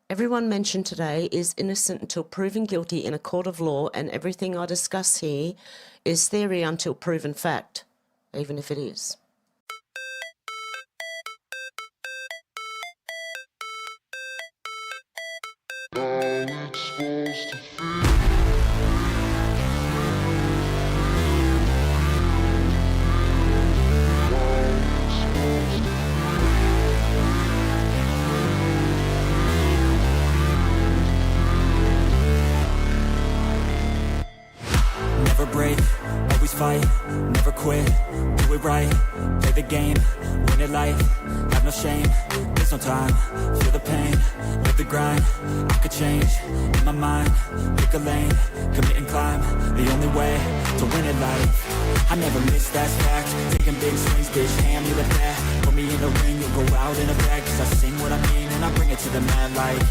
Everyone mentioned today is innocent until proven guilty in a court of law, and everything I discuss here is theory until proven fact, even if it is. Never break, always fight, never quit, do it right, play the game, win it life, have no shame, there's no time, feel the pain, live the grind, I could change, in my mind, pick a lane, commit and climb, the only way to win it life, I never miss, that's fact, taking big swings, bitch, hand me the bat, put me in the ring, you'll go out in a bag, cause I sing what I mean, and I bring it to the mad light,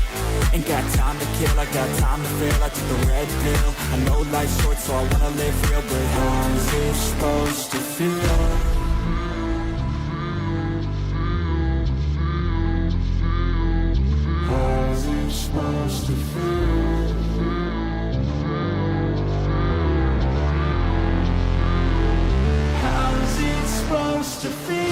ain't got time to kill, I got time to feel, I took the red pill, I know life's short, so I wanna live real, but how's it supposed to feel? How's it supposed to feel? How's it supposed to feel?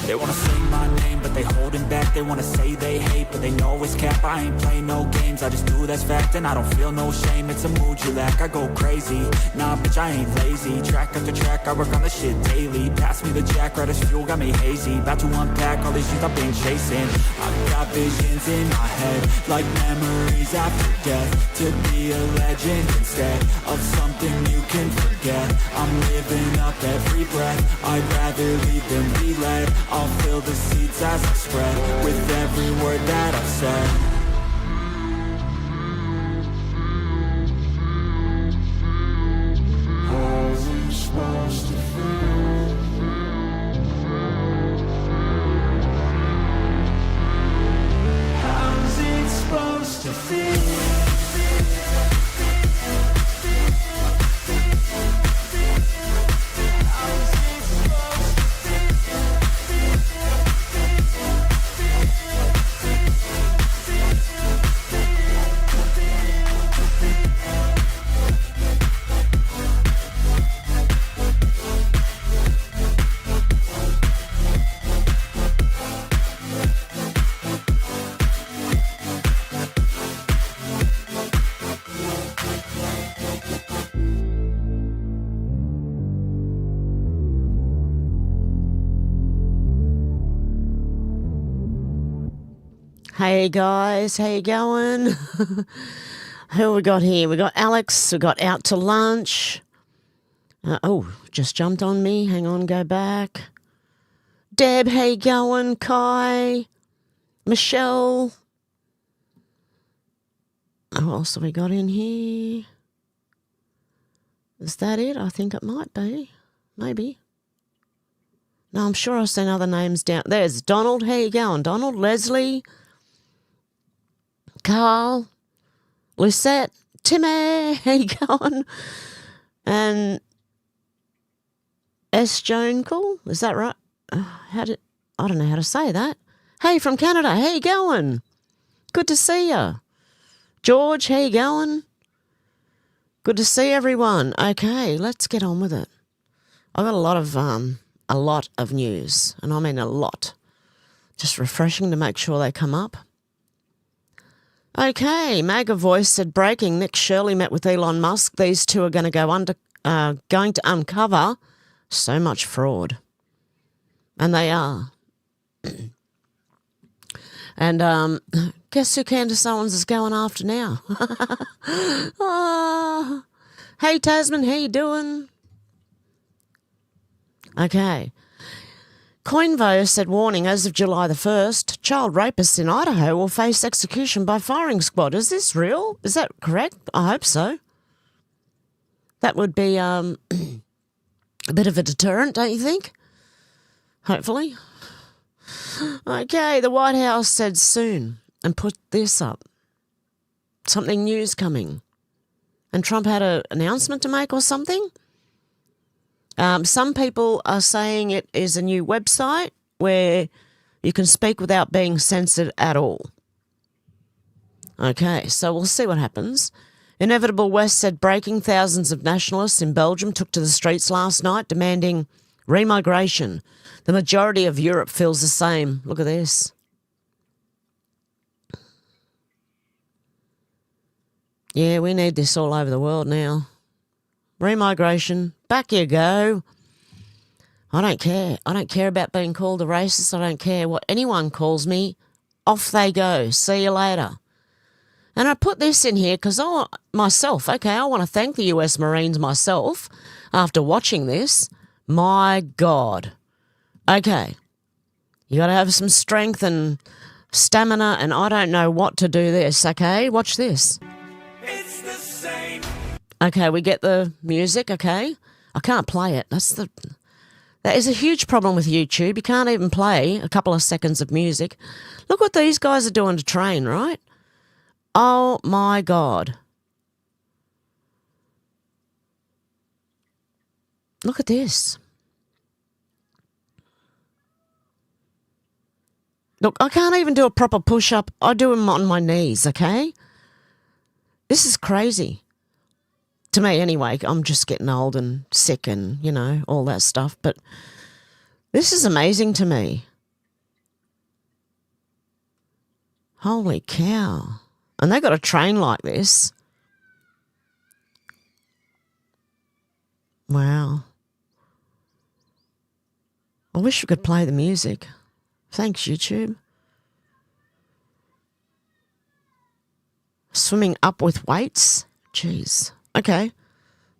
They wanna say my name, but they holding back. They wanna say they hate, but they know it's cap. I ain't play no games, I just do that's fact. And I don't feel no shame, it's a mood you lack. I go crazy, nah bitch I ain't lazy. Track after track, I work on this shit daily. Pass me the jack, right as fuel, got me hazy. About to unpack all these things I've been chasing. I've got visions in my head, like memories after death. To be a legend instead of something you can forget. I'm living up every breath, I'd rather lead than be led. I'll fill the seeds as I spread with every word that I've said. How's it supposed to feel? How's it supposed to feel? Hey guys, how you going? Who we got here? We got Alex, we got out to lunch. Oh, just jumped on me. Hang on, go back. Deb, how you going? Kai, Michelle. Who else have we got in here? Is that it? I think it might be. Maybe. No, I'm sure I've seen other names down. There's Donald. How you going, Donald? Leslie. Carl. Lucette. Timmy. How you going? And S. Joancle. Is that right? I don't know how to say that. Hey, from Canada. How you going? Good to see you. George, how you going? Good to see everyone. Okay, let's get on with it. I've got a lot of news, and I mean a lot. Just refreshing to make sure they come up. Okay, MAGA Voice said breaking. Nick Shirley met with Elon Musk. These two are going to uncover so much fraud, and they are. And guess who Candace Owens is going after now? Hey Tasman, how you doing? Okay. Coinvo said warning, as of July the 1st, child rapists in Idaho will face execution by firing squad. Is this real? Is that correct? I hope so. That would be a bit of a deterrent, don't you think? Hopefully. Okay, the White House said soon. and put this up. Something new's coming. And Trump had an announcement to make or something. Some people are saying it is a new website where you can speak without being censored at all. Okay, so we'll see what happens. Inevitable West said breaking thousands of nationalists in Belgium took to the streets last night demanding remigration. The majority of Europe feels the same. Look at this. Yeah, we need this all over the world now. Remigration, back you go. I don't care. I don't care about being called a racist. I don't care what anyone calls me. Off they go. See you later. And I put this in here because I want to thank the US Marines myself after watching this. My God. Okay. You got to have some strength and stamina, and I don't know what to do this, okay? Watch this. It's the same. Okay, we get the music, okay? I can't play it. That is a huge problem with YouTube. You can't even play a couple of seconds of music. Look what these guys are doing to train, right? Oh, my God. Look at this. Look, I can't even do a proper push-up. I do them on my knees, okay? This is crazy. To me, anyway. I'm just getting old and sick and, all that stuff. But this is amazing to me. Holy cow. And they got to train like this. Wow. I wish we could play the music. Thanks, YouTube. Swimming up with weights? Jeez. Okay.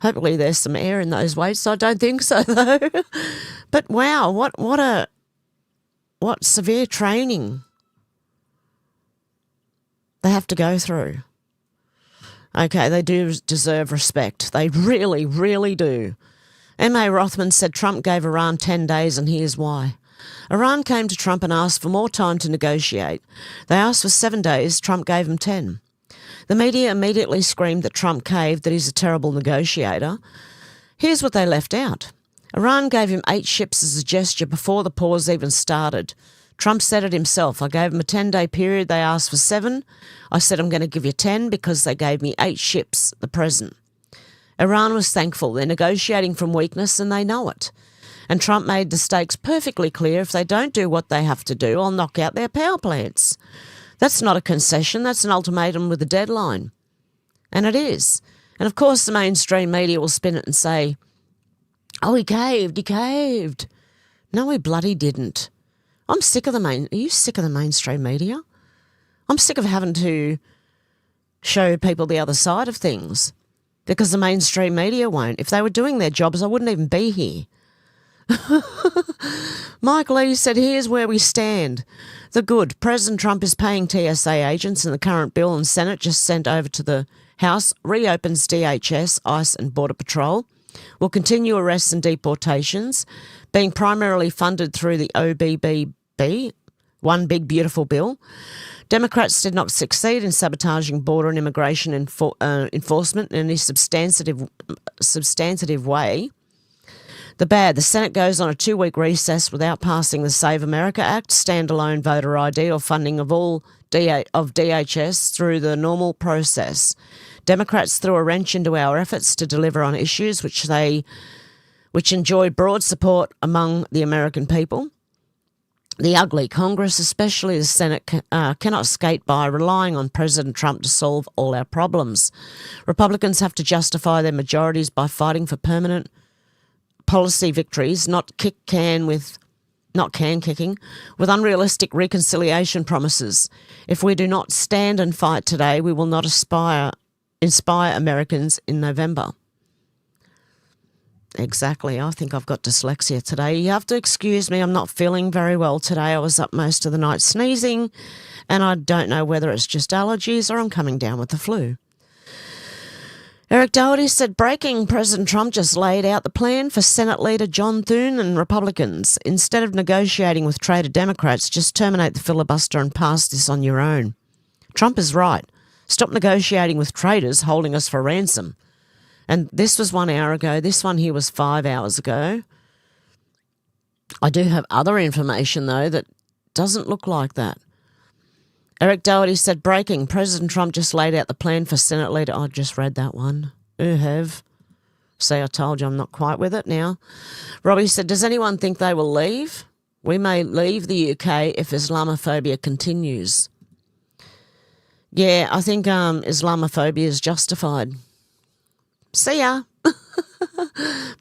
Hopefully there's some air in those weights. I don't think so, though. But wow, what severe training they have to go through. Okay, they do deserve respect. They really, really do. M.A. Rothman said Trump gave Iran 10 days, and here's why. Iran came to Trump and asked for more time to negotiate. They asked for 7 days. Trump gave them 10. The media immediately screamed that Trump caved, that he's a terrible negotiator. Here's what they left out. Iran gave him 8 ships as a gesture before the pause even started. Trump said it himself. I gave them a 10-day period. They asked for 7. I said I'm going to give you 10 because they gave me 8 ships, the present. Iran was thankful. They're negotiating from weakness and they know it. And Trump made the stakes perfectly clear. If they don't do what they have to do, I'll knock out their power plants. That's not a concession. That's an ultimatum with a deadline. And it is. And of course the mainstream media will spin it and say, oh, he caved. No, he bloody didn't. I'm sick of are you sick of the mainstream media? I'm sick of having to show people the other side of things because the mainstream media won't. If they were doing their jobs, I wouldn't even be here. Mike Lee said, here's where we stand. The good. President Trump is paying TSA agents, and the current bill and Senate just sent over to the House reopens DHS, ICE and Border Patrol. Will continue arrests and deportations, being primarily funded through the OBBB, One Big Beautiful Bill. Democrats did not succeed in sabotaging border and immigration enforcement in any substantive way. The bad, the Senate goes on a 2-week recess without passing the Save America Act, standalone voter ID or funding of all of DHS through the normal process. Democrats threw a wrench into our efforts to deliver on issues which enjoy broad support among the American people. The ugly Congress, especially the Senate, cannot skate by relying on President Trump to solve all our problems. Republicans have to justify their majorities by fighting for permanent policy victories, not can kicking, with unrealistic reconciliation promises. If we do not stand and fight today, we will not inspire Americans in November. Exactly. I think I've got dyslexia today. You have to excuse me. I'm not feeling very well today. I was up most of the night sneezing, and I don't know whether it's just allergies or I'm coming down with the flu. Eric Doherty said, breaking, President Trump just laid out the plan for Senate Leader John Thune and Republicans. Instead of negotiating with traitor Democrats, just terminate the filibuster and pass this on your own. Trump is right. Stop negotiating with traitors holding us for ransom. And this was 1 hour ago. This one here was 5 hours ago. I do have other information, though, that doesn't look like that. Eric Doherty said, breaking, President Trump just laid out the plan for Senate leader. I just read that one. See, I told you I'm not quite with it now. Robbie said, does anyone think they will leave? We may leave the UK if Islamophobia continues. Yeah, I think Islamophobia is justified. See ya.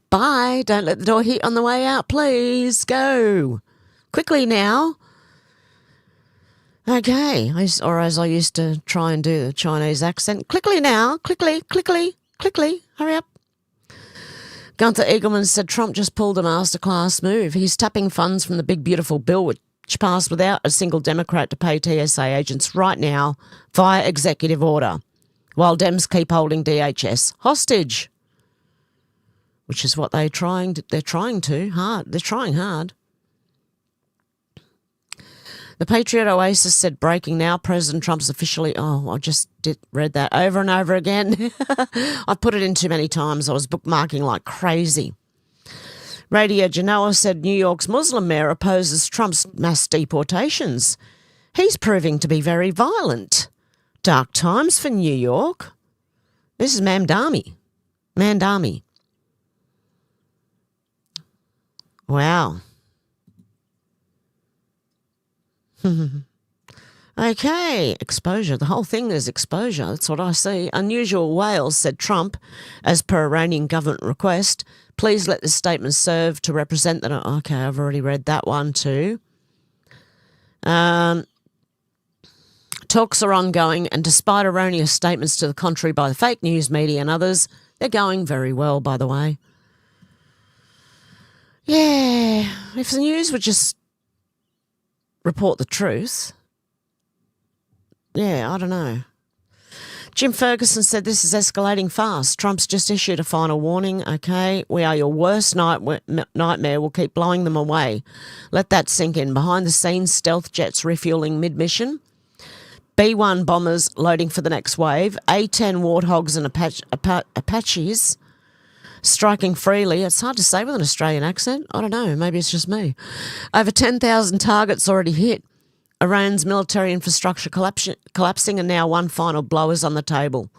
Bye. Don't let the door hit on the way out, please. Go. Quickly now. Okay. Or as I used to try and do the Chinese accent. Quickly now. Quickly. Hurry up. Gunther Eagleman said Trump just pulled a masterclass move. He's tapping funds from the big beautiful bill which passed without a single Democrat to pay TSA agents right now via executive order, while Dems keep holding DHS hostage, which is what they're trying hard. They're trying hard. The Patriot Oasis said, breaking now, President Trump's officially... Oh, I just read that over and over again. I've put it in too many times. I was bookmarking like crazy. Radio Genoa said New York's Muslim mayor opposes Trump's mass deportations. He's proving to be very violent. Dark times for New York. This is Mamdani. Wow. Okay, exposure. The whole thing is exposure. That's what I see. Unusual Wales said Trump, as per Iranian government request, please let this statement serve to represent that. Okay, I've already read that one too. Talks are ongoing, and despite erroneous statements to the contrary by the fake news media and others, they're going very well, by the way. Yeah, if the news would just report the truth. Yeah, I don't know. Jim Ferguson said this is escalating fast. Trump's just issued a final warning. Okay, we are your worst nightmare. We'll keep blowing them away. Let that sink in. Behind the scenes, stealth jets refueling mid-mission. B-1 bombers loading for the next wave. A-10 Warthogs and Apaches striking freely. It's hard to say with an Australian accent. I don't know. Maybe it's just me. Over 10,000 targets already hit. Iran's military infrastructure collapsing, and now one final blow is on the table.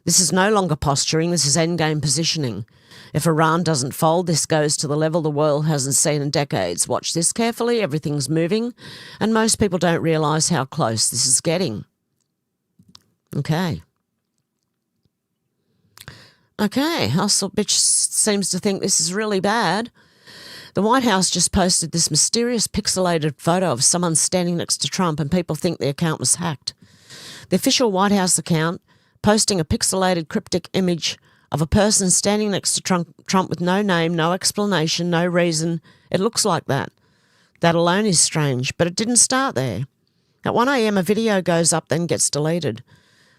This is no longer posturing. This is endgame positioning. If Iran doesn't fold, this goes to the level the world hasn't seen in decades. Watch this carefully. Everything's moving, and most people don't realise how close this is getting. Okay, Hustle Bitch seems to think this is really bad. The White House just posted this mysterious pixelated photo of someone standing next to Trump, and people think the account was hacked. The official White House account posting a pixelated cryptic image of a person standing next to Trump with no name, no explanation, no reason. It looks like that. That alone is strange, but it didn't start there. At 1 a.m, a video goes up, then gets deleted.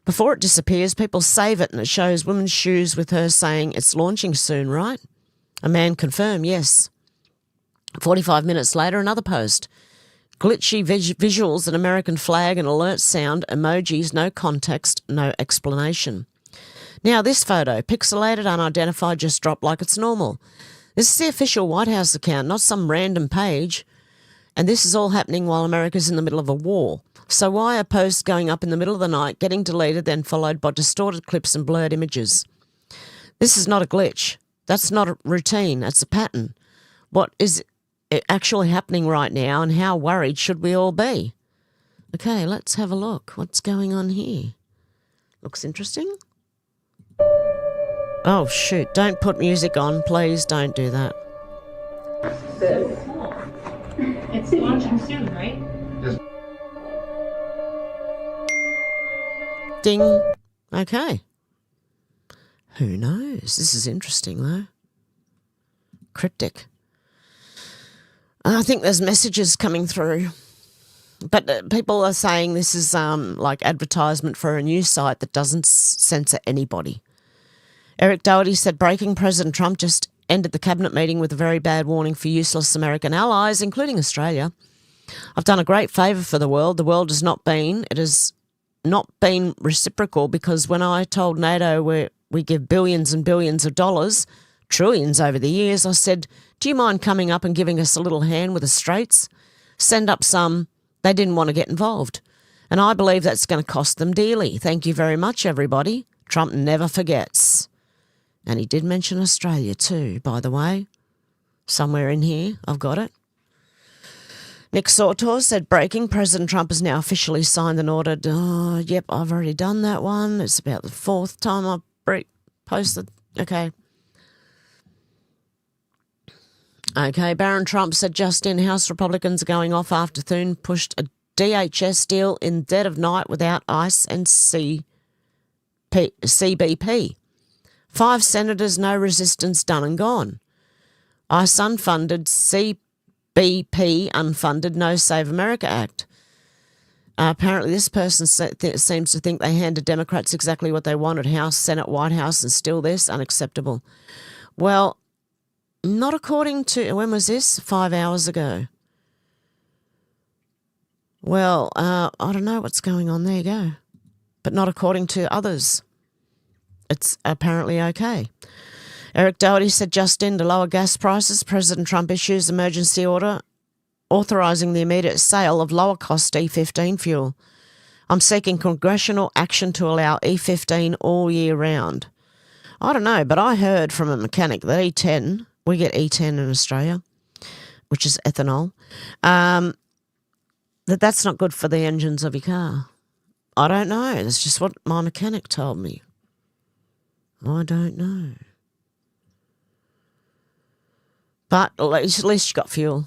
Before it disappears, people save it, and it shows women's shoes with her saying, it's launching soon, right? A man confirmed, yes. 45 minutes later, another post. Glitchy visuals, an American flag, an alert sound, emojis, no context, no explanation. Now this photo, pixelated, unidentified, just dropped like it's normal. This is the official White House account, not some random page. And this is all happening while America's in the middle of a war. So why are posts going up in the middle of the night, getting deleted, then followed by distorted clips and blurred images? This is not a glitch. That's not a routine. That's a pattern. What is actually happening right now, and how worried should we all be? Okay, let's have a look. What's going on here? Looks interesting. Oh, shoot. Don't put music on. Please don't do that. It's launching soon, right? Yes. Ding. Okay. Who knows? This is interesting, though. Cryptic. I think there's messages coming through. But people are saying this is like advertisement for a news site that doesn't censor anybody. Eric Doherty said breaking, President Trump just ended the cabinet meeting with a very bad warning for useless American allies, including Australia. I've done a great favour for the world. The world has not been. It has not been reciprocal, because when I told NATO we give billions and billions of dollars, trillions over the years, I said, do you mind coming up and giving us a little hand with the Straits? Send up some. They didn't want to get involved. And I believe that's going to cost them dearly. Thank you very much, everybody. Trump never forgets. And he did mention Australia too, by the way. Somewhere in here, I've got it. Nick Sautor said, breaking, President Trump has now officially signed and ordered. Oh, yep, I've already done that one. It's about the fourth time I've posted. Okay. Okay, Barron Trump said just in, House Republicans are going off after Thune pushed a DHS deal in dead of night without ICE and CBP. 5 senators, no resistance, done and gone. ICE unfunded, CBP unfunded, no Save America Act. Apparently this person seems to think they handed Democrats exactly what they wanted, House, Senate, White House, and still this, unacceptable. Well, not according to, when was this? 5 hours ago. Well, I don't know what's going on. There you go. But not according to others. It's apparently okay. Eric Doherty said just in, to lower gas prices, President Trump issues emergency order authorising the immediate sale of lower-cost E15 fuel. I'm seeking congressional action to allow E15 all year round. I don't know, but I heard from a mechanic that E10... We get E10 in Australia, which is ethanol. That's not good for the engines of your car. I don't know. That's just what my mechanic told me. I don't know. But at least you got fuel.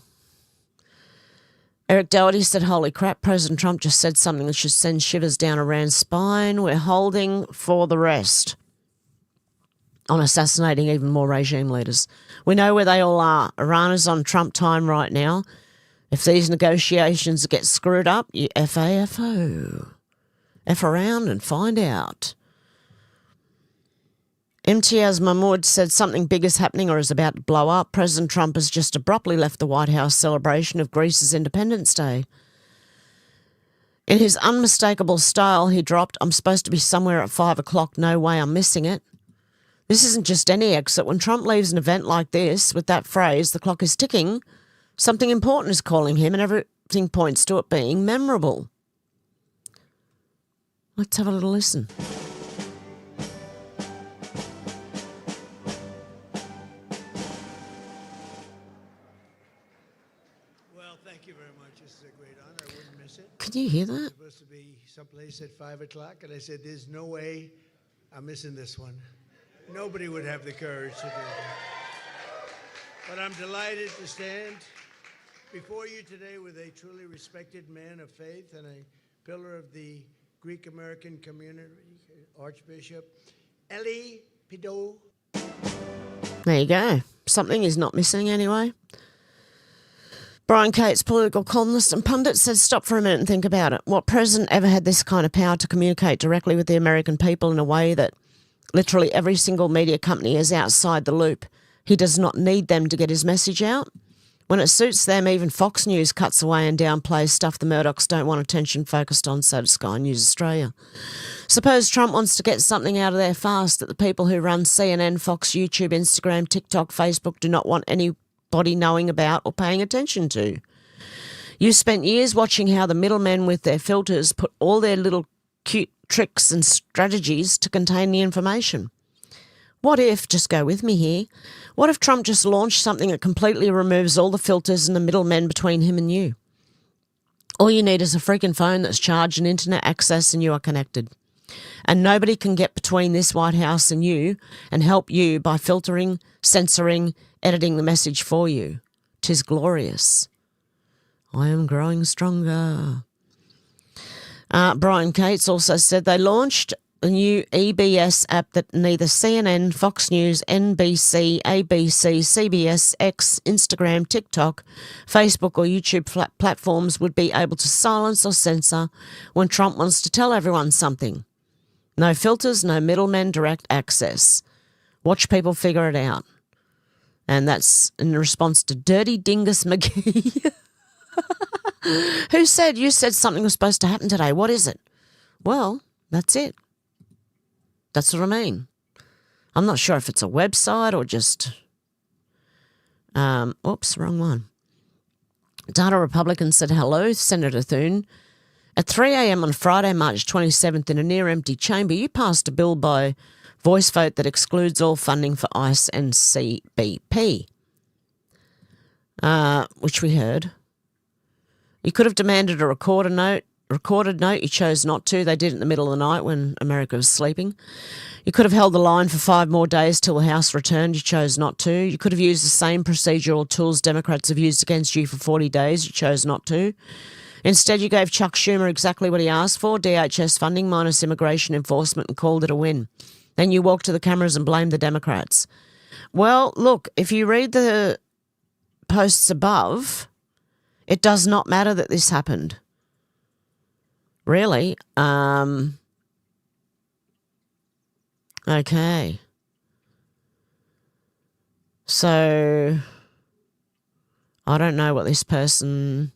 Eric Doherty said, holy crap, President Trump just said something that should send shivers down Iran's spine. We're holding for the rest on assassinating even more regime leaders. We know where they all are. Iran is on Trump time right now. If these negotiations get screwed up, you FAFO. F around and find out. Imtiaz Mahmoud said something big is happening or is about to blow up. President Trump has just abruptly left the White House celebration of Greece's Independence Day. In his unmistakable style, he dropped, I'm supposed to be somewhere at 5 o'clock, no way I'm missing it. This isn't just any exit. When Trump leaves an event like this with that phrase, the clock is ticking, something important is calling him and everything points to it being memorable. Let's have a little listen. Well, thank you very much. This is a great honor. I wouldn't miss it. Can you hear that? It's supposed to be someplace at 5 o'clock, and I said, there's no way I'm missing this one. Nobody would have the courage to do that. But I'm delighted to stand before you today with a truly respected man of faith and a pillar of the Greek-American community, Archbishop Eli Pido. There you go. Something is not missing anyway. Brian Cates, political columnist and pundit, said stop for a minute and think about it. What president ever had this kind of power to communicate directly with the American people in a way that literally every single media company is outside the loop? He does not need them to get his message out. When it suits them, even Fox News cuts away and downplays stuff the Murdochs don't want attention focused on, so does Sky News Australia. Suppose Trump wants to get something out of there fast that the people who run CNN, Fox, YouTube, Instagram, TikTok, Facebook do not want anybody knowing about or paying attention to. You spent years watching how the middlemen with their filters put all their little cute tricks and strategies to contain the information. What if, just go with me here, what if Trump just launched something that completely removes all the filters and the middlemen between him and you? All you need is a freaking phone that's charged and internet access and you are connected. And nobody can get between this White House and you and help you by filtering, censoring, editing the message for you. 'Tis glorious. I am growing stronger. Brian Cates also said they launched a new EBS app that neither CNN, Fox News, NBC, ABC, CBS, X, Instagram, TikTok, Facebook or YouTube platforms would be able to silence or censor when Trump wants to tell everyone something. No filters, no middlemen, direct access. Watch people figure it out. And that's in response to Dirty Dingus McGee. Who said, you said something was supposed to happen today? What is it? Well, that's it. That's what I mean. I'm not sure if it's a website or just... oops, wrong one. Data Republican said, hello, Senator Thune. At 3 a.m. on Friday, March 27th, in a near-empty chamber, you passed a bill by voice vote that excludes all funding for ICE and CBP, which we heard. You could have demanded a recorded note. You chose not to. They did it in the middle of the night when America was sleeping. You could have held the line for 5 more days till the House returned. You chose not to. You could have used the same procedural tools Democrats have used against you for 40 days. You chose not to. Instead, you gave Chuck Schumer exactly what he asked for, DHS funding minus immigration enforcement, and called it a win. Then you walked to the cameras and blamed the Democrats. Well, look, if you read the posts above, it does not matter that this happened. Really? Okay. So, I don't know what this person...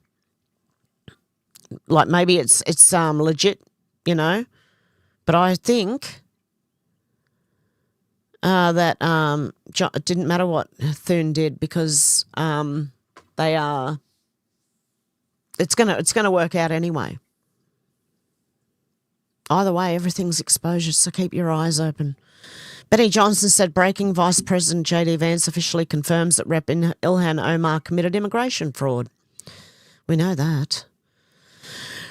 Like, maybe it's legit, you know? But I think that it didn't matter what Thune did because they are... It's gonna work out anyway. Either way, everything's exposure, so keep your eyes open. Benny Johnson said breaking Vice President J.D. Vance officially confirms that Rep. Ilhan Omar committed immigration fraud. We know that.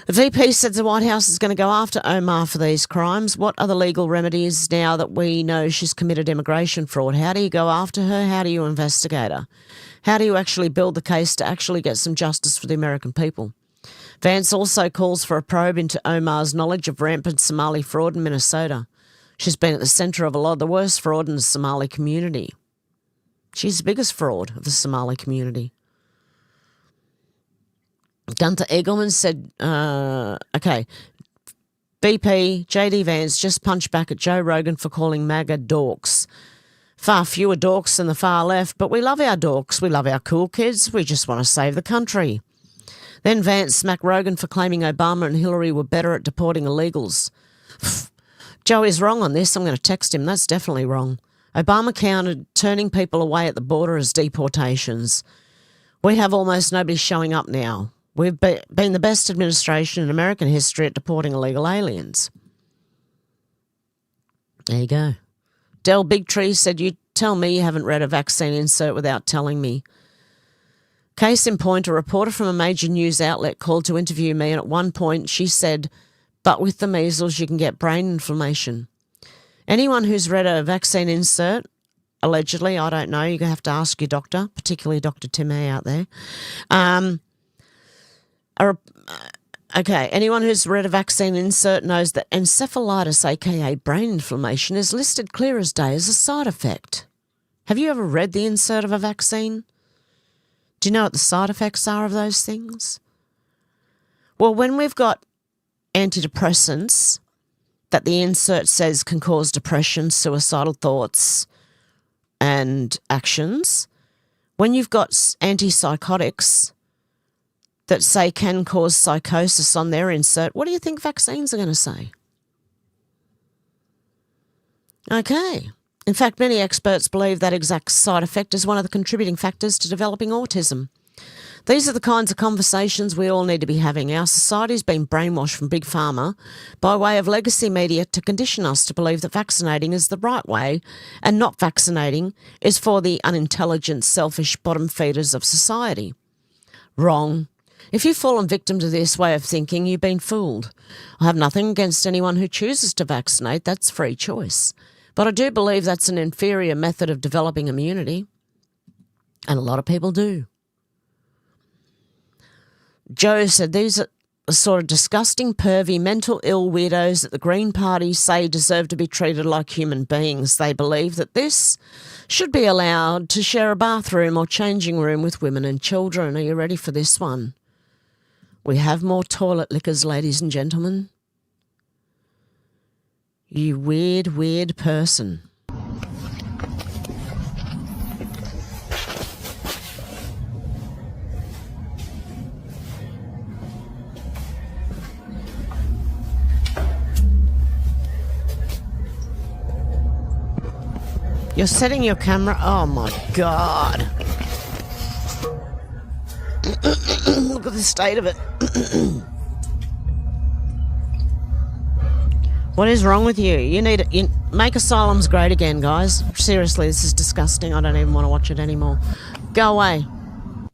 The VP said the White House is going to go after Omar for these crimes. What are the legal remedies now that we know she's committed immigration fraud? How do you go after her? How do you investigate her? How do you actually build the case to actually get some justice for the American people? Vance also calls for a probe into Omar's knowledge of rampant Somali fraud in Minnesota. She's been at the centre of a lot of the worst fraud in the Somali community. She's the biggest fraud of the Somali community. Gunter Eagleman said, okay, BP, J.D. Vance just punched back at Joe Rogan for calling MAGA dorks. Far fewer dorks than the far left, but we love our dorks. We love our cool kids. We just want to save the country. Then Vance smacked Rogan for claiming Obama and Hillary were better at deporting illegals. Joe is wrong on this. I'm going to text him. That's definitely wrong. Obama counted turning people away at the border as deportations. We have almost nobody showing up now. We've been the best administration in American history at deporting illegal aliens. There you go. Del Bigtree said, you tell me you haven't read a vaccine insert without telling me. Case in point, a reporter from a major news outlet called to interview me, and at one point she said, but with the measles you can get brain inflammation. Anyone who's read a vaccine insert, allegedly, I don't know, you're going to have to ask your doctor, particularly Dr. Tim A out there. Okay, anyone who's read a vaccine insert knows that encephalitis, aka brain inflammation, is listed clear as day as a side effect. Have you ever read the insert of a vaccine? Do you know what the side effects are of those things? Well, when we've got antidepressants that the insert says can cause depression, suicidal thoughts and actions, when you've got antipsychotics that say can cause psychosis on their insert, what do you think vaccines are going to say? Okay. In fact, many experts believe that exact side effect is one of the contributing factors to developing autism. These are the kinds of conversations we all need to be having. Our society's been brainwashed from Big Pharma by way of legacy media to condition us to believe that vaccinating is the right way and not vaccinating is for the unintelligent, selfish bottom feeders of society. Wrong. If you've fallen victim to this way of thinking, you've been fooled. I have nothing against anyone who chooses to vaccinate. That's free choice. But I do believe that's an inferior method of developing immunity. And a lot of people do. Joe said these are the sort of disgusting, pervy, mental ill weirdos that the Green Party say deserve to be treated like human beings. They believe that this should be allowed to share a bathroom or changing room with women and children. Are you ready for this one? We have more toilet lickers, ladies and gentlemen. You weird, weird person. You're setting your camera. Oh my God. Look at the state of it. What is wrong with you? You need it. Make asylums great again, guys. Seriously, this is disgusting. I don't even want to watch it anymore. Go away.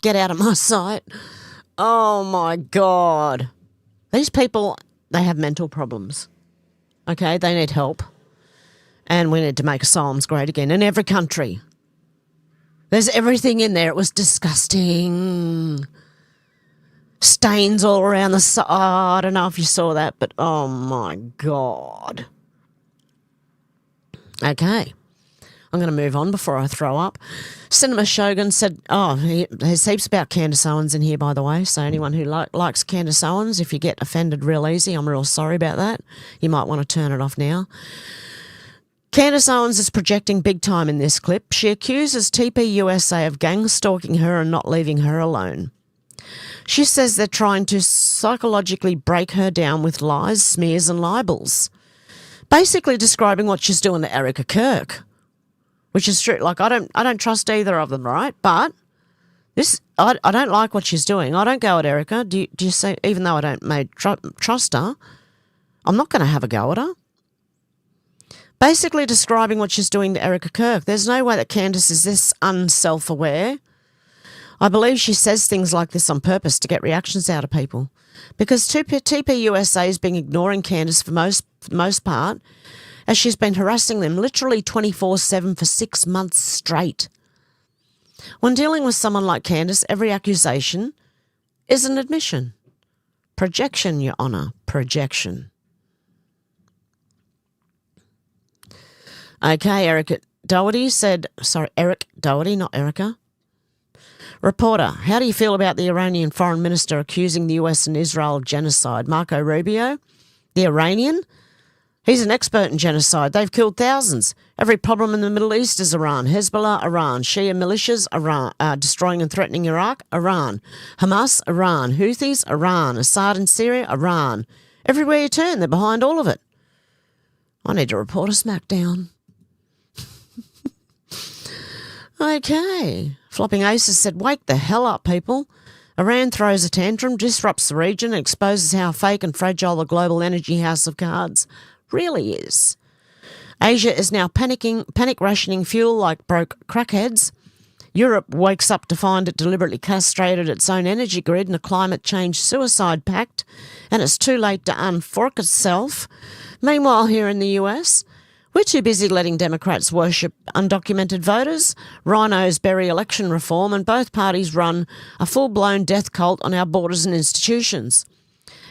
Get out of my sight. Oh my God. These people, they have mental problems. Okay, they need help. And we need to make asylums great again in every country. There's everything in there. It was disgusting. Stains all around the side. Oh, I don't know if you saw that, but oh my God. Okay. I'm going to move on before I throw up. Cinema Shogun said, there's heaps about Candace Owens in here, by the way. So anyone who likes Candace Owens, if you get offended real easy, I'm real sorry about that. You might want to turn it off now. Candace Owens is projecting big time in this clip. She accuses TPUSA of gang stalking her and not leaving her alone. She says they're trying to psychologically break her down with lies, smears and libels. Basically describing what she's doing to Erica Kirk. Which is true. Like, I don't trust either of them, right? But this, I don't like what she's doing. I don't go at Erica. Do you say, even though I don't trust her, I'm not going to have a go at her. Basically describing what she's doing to Erica Kirk. There's no way that Candace is this unself-aware. I believe she says things like this on purpose to get reactions out of people. Because TPUSA has been ignoring Candace for most part, as she's been harassing them literally 24/7 for 6 months straight. When dealing with someone like Candace, every accusation is an admission. Projection, Your Honour, projection. Okay, Eric Doherty, not Erica. Reporter, how do you feel about the Iranian foreign minister accusing the US and Israel of genocide? Marco Rubio, the Iranian? He's an expert in genocide. They've killed thousands. Every problem in the Middle East is Iran. Hezbollah, Iran. Shia militias, Iran. Destroying and threatening Iraq, Iran. Hamas, Iran. Houthis, Iran. Assad in Syria, Iran. Everywhere you turn, they're behind all of it. I need to report a smackdown. Okay. Flopping Aces said, wake the hell up, people. Iran throws a tantrum, disrupts the region, and exposes how fake and fragile the global energy house of cards really is. Asia is now panic rationing fuel like broke crackheads. Europe wakes up to find it deliberately castrated its own energy grid in a climate change suicide pact, and it's too late to unfork itself. Meanwhile, here in the US, we're too busy letting Democrats worship undocumented voters, rhinos bury election reform, and both parties run a full-blown death cult on our borders and institutions.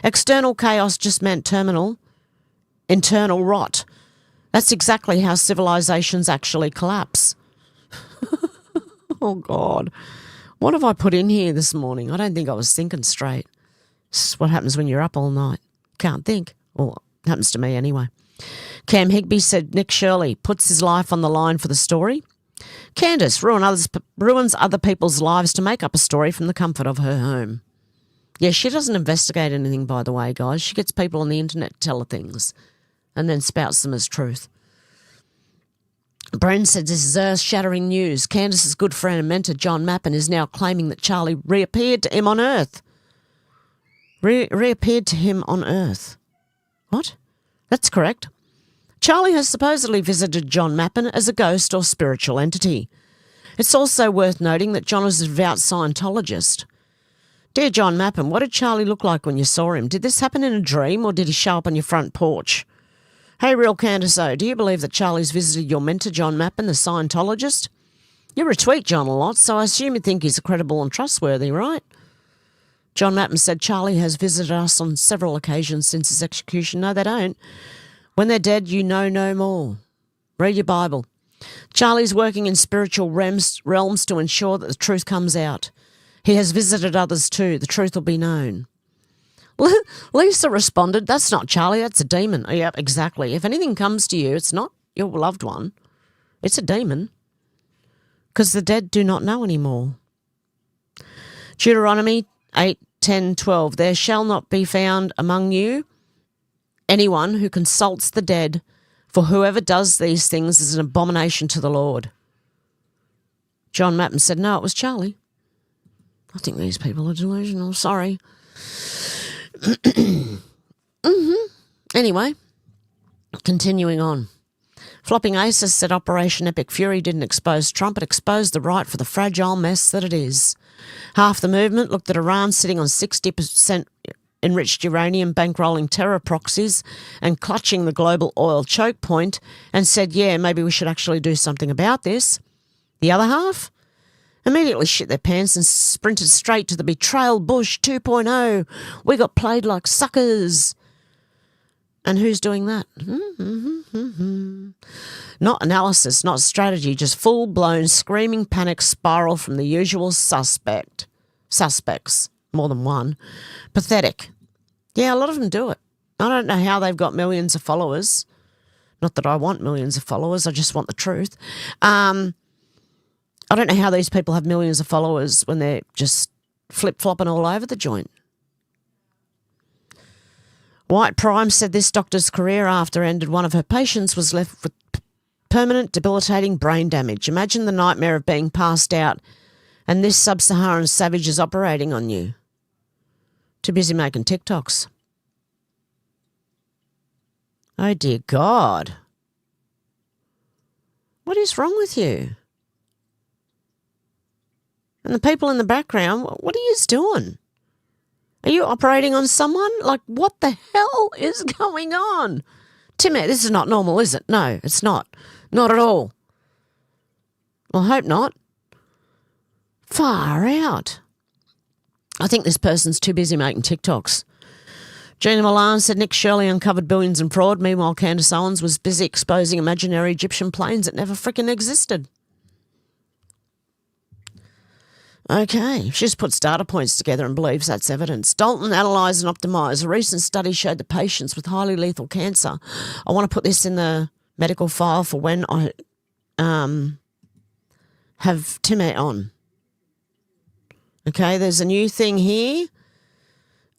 External chaos just meant internal rot. That's exactly how civilizations actually collapse. Oh, God. What have I put in here this morning? I don't think I was thinking straight. This is what happens when you're up all night. Can't think. Well, it happens to me anyway. Cam Higby said Nick Shirley puts his life on the line for the story. Candace ruins other people's lives to make up a story from the comfort of her home. Yeah, she doesn't investigate anything, by the way, guys. She gets people on the internet to tell her things and then spouts them as truth. Bren said this is earth-shattering news. Candace's good friend and mentor John Mappin is now claiming that Charlie reappeared to him on Earth. Reappeared to him on Earth. What? That's correct. Charlie has supposedly visited John Mappin as a ghost or spiritual entity. It's also worth noting that John is a devout Scientologist. Dear John Mappin, what did Charlie look like when you saw him? Did this happen in a dream or did he show up on your front porch? Hey, Real Candace O, do you believe that Charlie's visited your mentor, John Mappin, the Scientologist? You retweet John a lot, so I assume you think he's credible and trustworthy, right? John Mappin said Charlie has visited us on several occasions since his execution. No, they don't. When they're dead, you know no more. Read your Bible. Charlie's working in spiritual realms to ensure that the truth comes out. He has visited others too. The truth will be known. Lisa responded, that's not Charlie, that's a demon. Oh, yep, exactly. If anything comes to you, it's not your loved one. It's a demon. Because the dead do not know anymore. Deuteronomy 8:10-12. There shall not be found among you anyone who consults the dead For whoever does these things is an abomination to the Lord. John Mappen said, no, it was Charlie. I think these people are delusional. Sorry. Anyway, continuing on. Flopping Aces said Operation Epic Fury didn't expose Trump, it exposed the right for the fragile mess that it is. Half the movement looked at Iran sitting on 60% enriched uranium, bankrolling terror proxies and clutching the global oil choke point and said, yeah, maybe we should actually do something about this. The other half immediately shit their pants and sprinted straight to the betrayal Bush 2.0. We got played like suckers. And who's doing that? Not analysis, not strategy, just full-blown screaming panic spiral from the usual suspects. More than one. Pathetic. Yeah, a lot of them do it. I don't know how they've got millions of followers. Not that I want millions of followers, I just want the truth. I don't know how these people have millions of followers when they're just flip-flopping all over the joint. White Prime said this doctor's career after ended one of her patients was left with permanent debilitating brain damage. Imagine the nightmare of being passed out and this sub-Saharan savage is operating on you. Too busy making TikToks. Oh dear God. What is wrong with you? And the people in the background, what are you doing? Are you operating on someone? Like, what the hell is going on? Timmy, this is not normal, is it? No, it's not. Not at all. Well, I hope not. Far out. I think this person's too busy making TikToks. Gina Milan said Nick Shirley uncovered billions in fraud. Meanwhile, Candace Owens was busy exposing imaginary Egyptian planes that never frickin' existed. Okay, she just puts data points together and believes that's evidence. Dalton, analyse and optimise. A recent study showed that patients with highly lethal cancer. I want to put this in the medical file for when I have Timmy on. Okay, there's a new thing here.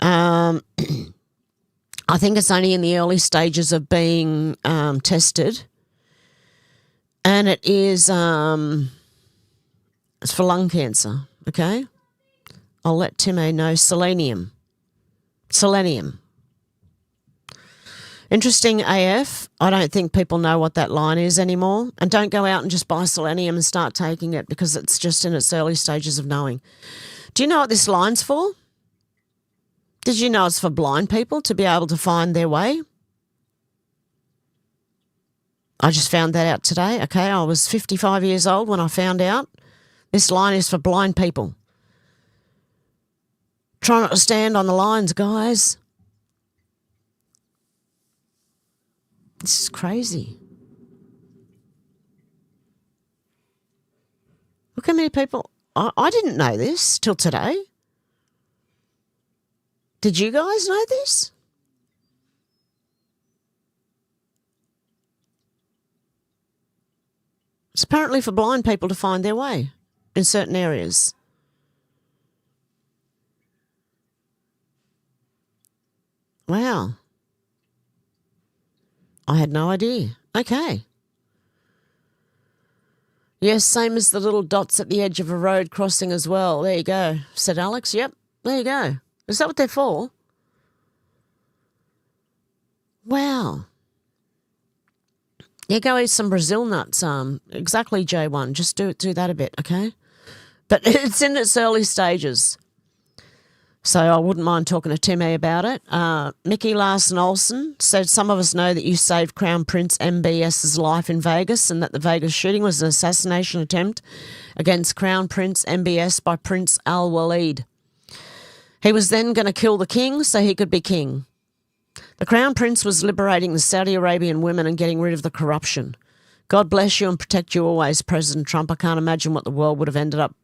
I think it's only in the early stages of being tested. And it is it's for lung cancer. Okay, I'll let Timmy know. Selenium. Interesting AF. I don't think people know what that line is anymore. And don't go out and just buy selenium and start taking it because it's just in its early stages of knowing. Do you know what this line's for? Did you know it's for blind people to be able to find their way? I just found that out today. Okay, I was 55 years old when I found out. This line is for blind people. Try not to stand on the lines, guys. This is crazy. Look how many people... I didn't know this till today. Did you guys know this? It's apparently for blind people to find their way in certain areas. Wow. I had no idea. Okay. Yes, same as the little dots at the edge of a road crossing as well. There you go, said Alex. Yep, there you go. Is that what they're for? Wow. Yeah, go eat some Brazil nuts. Exactly, J1. Just do that a bit, okay? But it's in its early stages. So I wouldn't mind talking to Timmy about it. Mickey Larson-Olsen said, some of us know that you saved Crown Prince MBS's life in Vegas and that the Vegas shooting was an assassination attempt against Crown Prince MBS by Prince Al-Walid. He was then going to kill the king so he could be king. The Crown Prince was liberating the Saudi Arabian women and getting rid of the corruption. God bless you and protect you always, President Trump. I can't imagine what the world would have ended up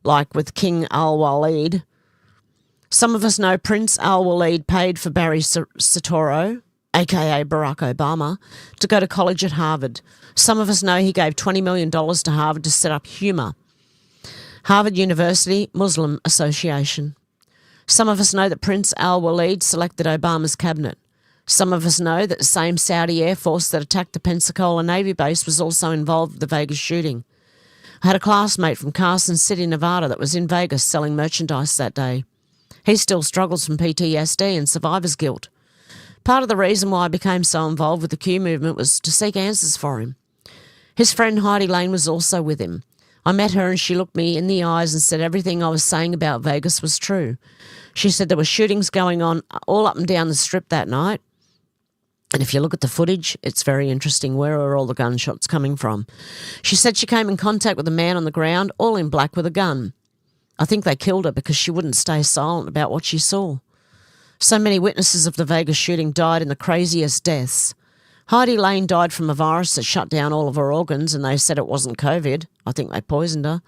like with King Al-Walid. Some of us know Prince Al-Walid paid for Barry Soetoro, a.k.a. Barack Obama, to go to college at Harvard. Some of us know he gave $20 million to Harvard to set up Humor, Harvard University Muslim Association. Some of us know that Prince Al-Walid selected Obama's cabinet. Some of us know that the same Saudi Air Force that attacked the Pensacola Navy base was also involved with the Vegas shooting. I had a classmate from Carson City, Nevada that was in Vegas selling merchandise that day. He still struggles from PTSD and survivor's guilt. Part of the reason why I became so involved with the Q movement was to seek answers for him. His friend Heidi Lane was also with him. I met her and she looked me in the eyes and said everything I was saying about Vegas was true. She said there were shootings going on all up and down the strip that night. And if you look at the footage, it's very interesting. Where are all the gunshots coming from? She said she came in contact with a man on the ground, all in black with a gun. I think they killed her because she wouldn't stay silent about what she saw. So many witnesses of the Vegas shooting died in the craziest deaths. Heidi Lane died from a virus that shut down all of her organs, and they said it wasn't COVID. I think they poisoned her.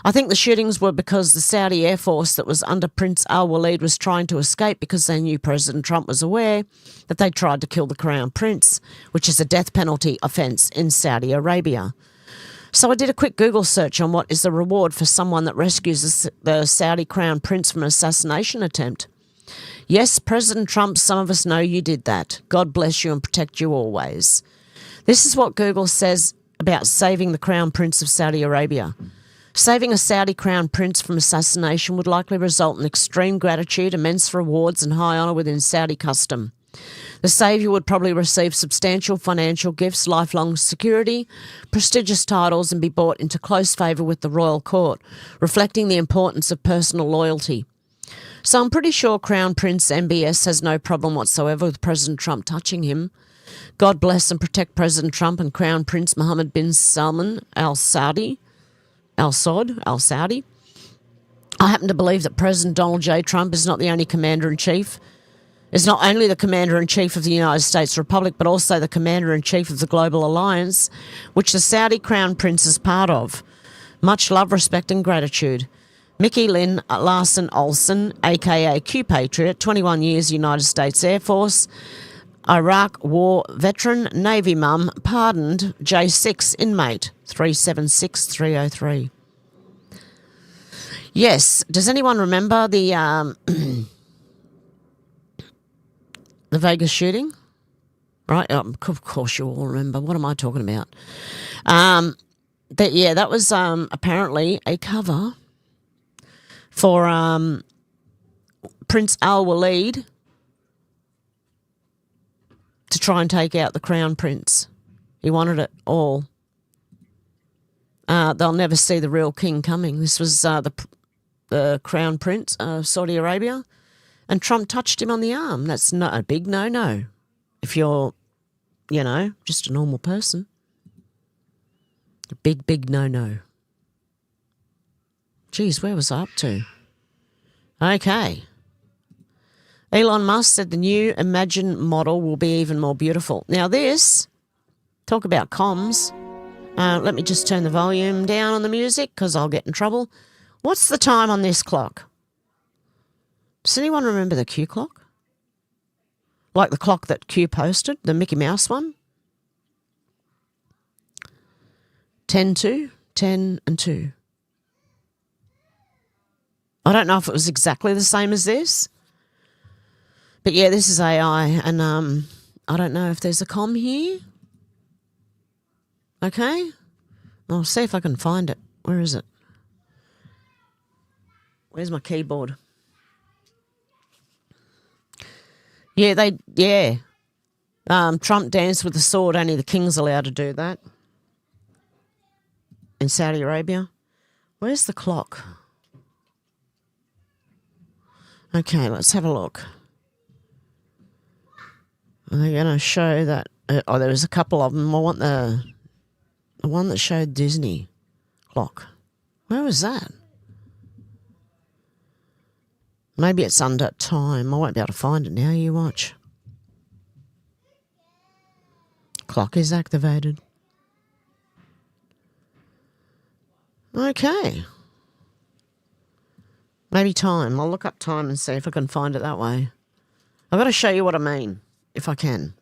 I think the shootings were because the Saudi Air Force that was under Prince Al-Walid was trying to escape because they knew President Trump was aware that they tried to kill the Crown Prince, which is a death penalty offence in Saudi Arabia. So I did a quick Google search on what is the reward for someone that rescues the Saudi Crown Prince from an assassination attempt. Yes, President Trump, some of us know you did that. God bless you and protect you always. This is what Google says about saving the Crown Prince of Saudi Arabia. Saving a Saudi Crown Prince from assassination would likely result in extreme gratitude, immense rewards and high honour within Saudi custom. The saviour would probably receive substantial financial gifts, lifelong security, prestigious titles and be brought into close favour with the royal court, reflecting the importance of personal loyalty. So I'm pretty sure Crown Prince MBS has no problem whatsoever with President Trump touching him. God bless and protect President Trump and Crown Prince Mohammed bin Salman Al Saudi. I happen to believe that President Donald J. Trump is not the only commander-in-chief, is not only the commander-in-chief of the United States Republic, but also the commander-in-chief of the global alliance, which the Saudi Crown Prince is part of. Much love, respect and gratitude. Mickey Lynn Larson Olson, a.k.a. Q-Patriot, 21 years United States Air Force, Iraq War veteran, Navy mum, pardoned, J6 inmate, 376303. Yes, does anyone remember the the Vegas shooting? Right, of course you all remember. What am I talking about? That was apparently a cover for Prince Al-Walid to try and take out the Crown Prince. He wanted it all. They'll never see the real king coming. This was the Crown Prince of Saudi Arabia, and Trump touched him on the arm. That's not a big no-no if you're, just a normal person. A big, big no-no. Geez, where was I up to? Okay. Elon Musk said the new Imagine model will be even more beautiful. Now this, talk about comms. Let me just turn the volume down on the music because I'll get in trouble. What's the time on this clock? Does anyone remember the Q clock? Like the clock that Q posted, the Mickey Mouse one? 10-2, 10 and 2. I don't know if it was exactly the same as this. But yeah, this is AI, and I don't know if there's a comm here. Okay. I'll see if I can find it. Where is it? Where's my keyboard? Yeah, Trump danced with the sword. Only the king's allowed to do that. In Saudi Arabia. Where's the clock? Okay, let's have a look. They're going to show that. There was a couple of them. I want the one that showed Disney clock. Where was that? Maybe it's under time. I won't be able to find it now. You watch. Clock is activated. Okay. Maybe time. I'll look up time and see if I can find it that way. I've got to show you what I mean, if I can.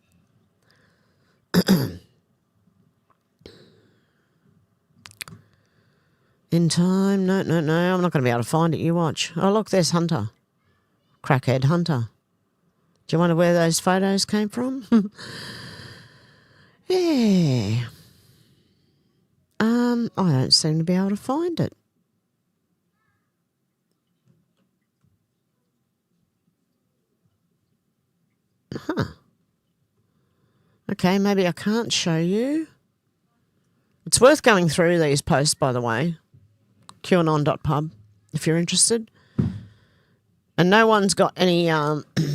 In time. No. I'm not going to be able to find it. You watch. Oh, look, there's Hunter. Crackhead Hunter. Do you wonder where those photos came from? Yeah. I don't seem to be able to find it. Huh. Okay, maybe I can't show you. It's worth going through these posts, by the way. QAnon.pub, if you're interested. And no one's got any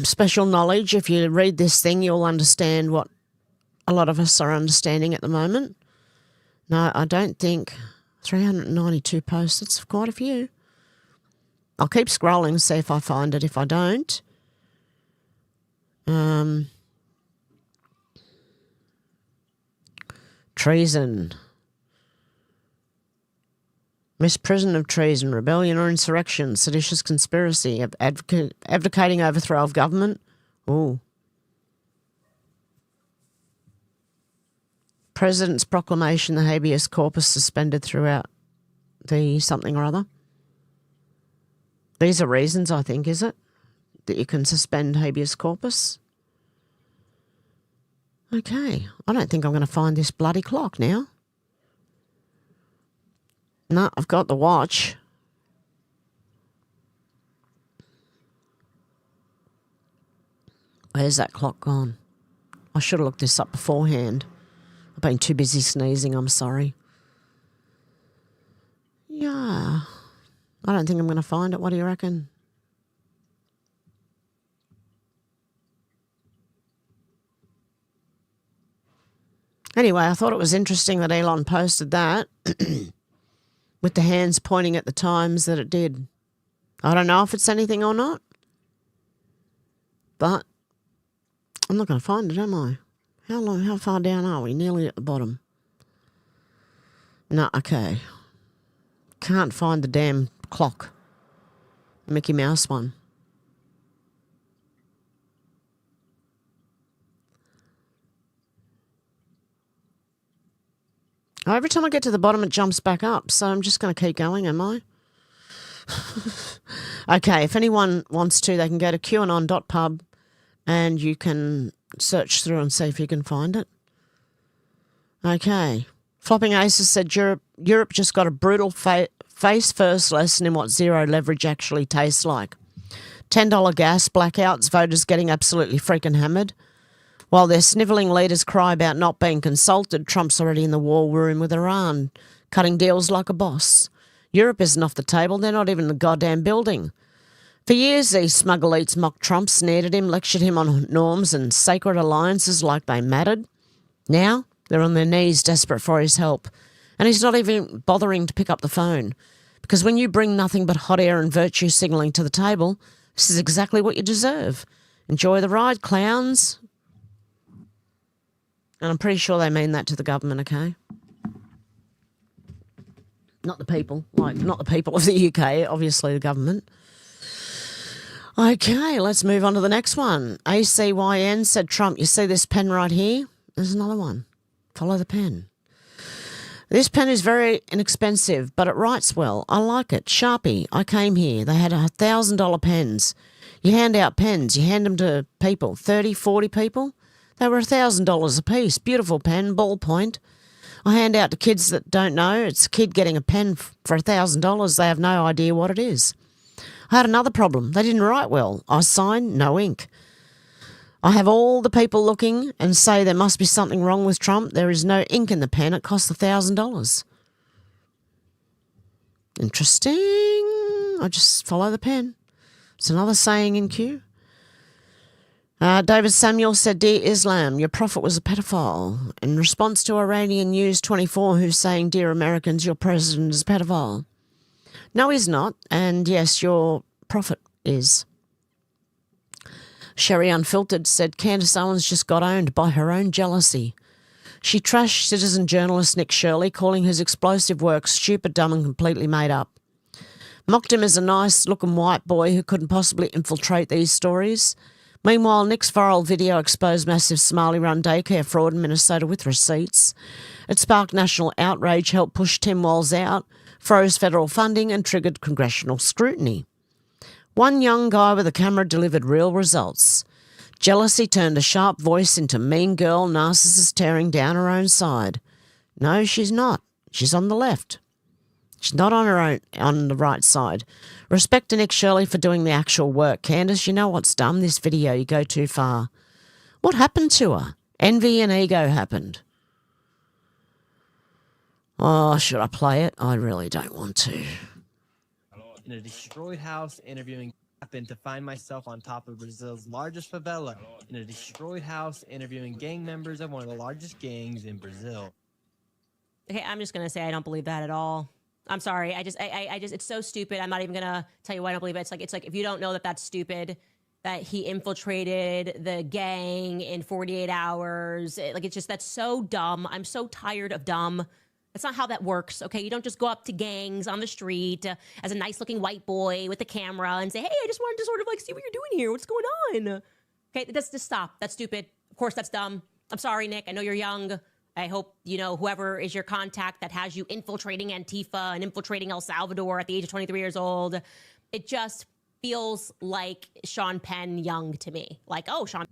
special knowledge. If you read this thing, you'll understand what a lot of us are understanding at the moment. No, I don't think 392 posts. That's quite a few. I'll keep scrolling and see if I find it. If I don't, treason. Misprision of treason, rebellion or insurrection, seditious conspiracy, advocating overthrow of government. Ooh. President's proclamation, the habeas corpus suspended throughout the something or other. These are reasons, I think, is it? That you can suspend habeas corpus? Okay. I don't think I'm going to find this bloody clock now. No, I've got the watch. Where's that clock gone? I should have looked this up beforehand. I've been too busy sneezing, I'm sorry. Yeah. I don't think I'm going to find it. What do you reckon? Anyway, I thought it was interesting that Elon posted that. With the hands pointing at the times that it did. I don't know if it's anything or not. But I'm not going to find it, am I? How far down are we? Nearly at the bottom. No, okay. Can't find the damn clock. Mickey Mouse one. Every time I get to the bottom, it jumps back up. So I'm just going to keep going, am I? Okay, if anyone wants to, they can go to qanon.pub and you can search through and see if you can find it. Okay. Flopping Aces said Europe just got a brutal face-first lesson in what zero leverage actually tastes like. $10 gas blackouts, voters getting absolutely freaking hammered. While their snivelling leaders cry about not being consulted, Trump's already in the war room with Iran, cutting deals like a boss. Europe isn't off the table. They're not even in the goddamn building. For years, these smug elites mocked Trump, sneered at him, lectured him on norms and sacred alliances like they mattered. Now, they're on their knees desperate for his help. And he's not even bothering to pick up the phone. Because when you bring nothing but hot air and virtue signalling to the table, this is exactly what you deserve. Enjoy the ride, clowns. And I'm pretty sure they mean that to the government, okay? Not the people. Not the people of the UK, obviously the government. Okay, let's move on to the next one. ACYN said, Trump, you see this pen right here? There's another one. Follow the pen. This pen is very inexpensive, but it writes well. I like it. Sharpie, I came here. They had $1,000 pens. You hand out pens. You hand them to people, 30, 40 people. They were $1,000 a piece. Beautiful pen, ballpoint. I hand out to kids that don't know. It's a kid getting a pen for $1,000. They have no idea what it is. I had another problem. They didn't write well. I signed, no ink. I have all the people looking and say there must be something wrong with Trump. There is no ink in the pen. It costs $1,000. Interesting. I just follow the pen. It's another saying in Q. David Samuel said, Dear Islam, your prophet was a pedophile. In response to Iranian News 24, who's saying, Dear Americans, your president is a pedophile. No, he's not. And yes, your prophet is. Sherry Unfiltered said, Candace Owens just got owned by her own jealousy. She trashed citizen journalist Nick Shirley, calling his explosive work stupid, dumb and completely made up. Mocked him as a nice-looking white boy who couldn't possibly infiltrate these stories. Meanwhile, Nick's viral video exposed massive Somali-run daycare fraud in Minnesota with receipts. It sparked national outrage, helped push Tim Walz out, froze federal funding and triggered congressional scrutiny. One young guy with a camera delivered real results. Jealousy turned a sharp voice into mean girl narcissist tearing down her own side. No, she's not. She's on the left. She's not on the right side. Respect to Nick Shirley for doing the actual work. Candace, you know what's dumb? This video, you go too far. What happened to her? Envy and ego happened. Oh, should I play it? I really don't want to. In a destroyed house, interviewing happened to find myself on top of Brazil's largest favela. In a destroyed house, interviewing gang members of one of the largest gangs in Brazil. Okay, I'm just gonna say I don't believe that at all. I'm sorry. I just, it's so stupid. I'm not even gonna tell you why I don't believe it. It's like if you don't know that that's stupid, that he infiltrated the gang in 48 hours. That's so dumb. I'm so tired of dumb. That's not how that works, okay? You don't just go up to gangs on the street as a nice-looking white boy with a camera and say, hey, I just wanted to sort of see what you're doing here. What's going on? Okay, just stop. That's stupid. Of course, that's dumb. I'm sorry, Nick. I know you're young. I hope, whoever is your contact that has you infiltrating Antifa and infiltrating El Salvador at the age of 23 years old. It just feels like Sean Penn young to me. Like, oh, Sean.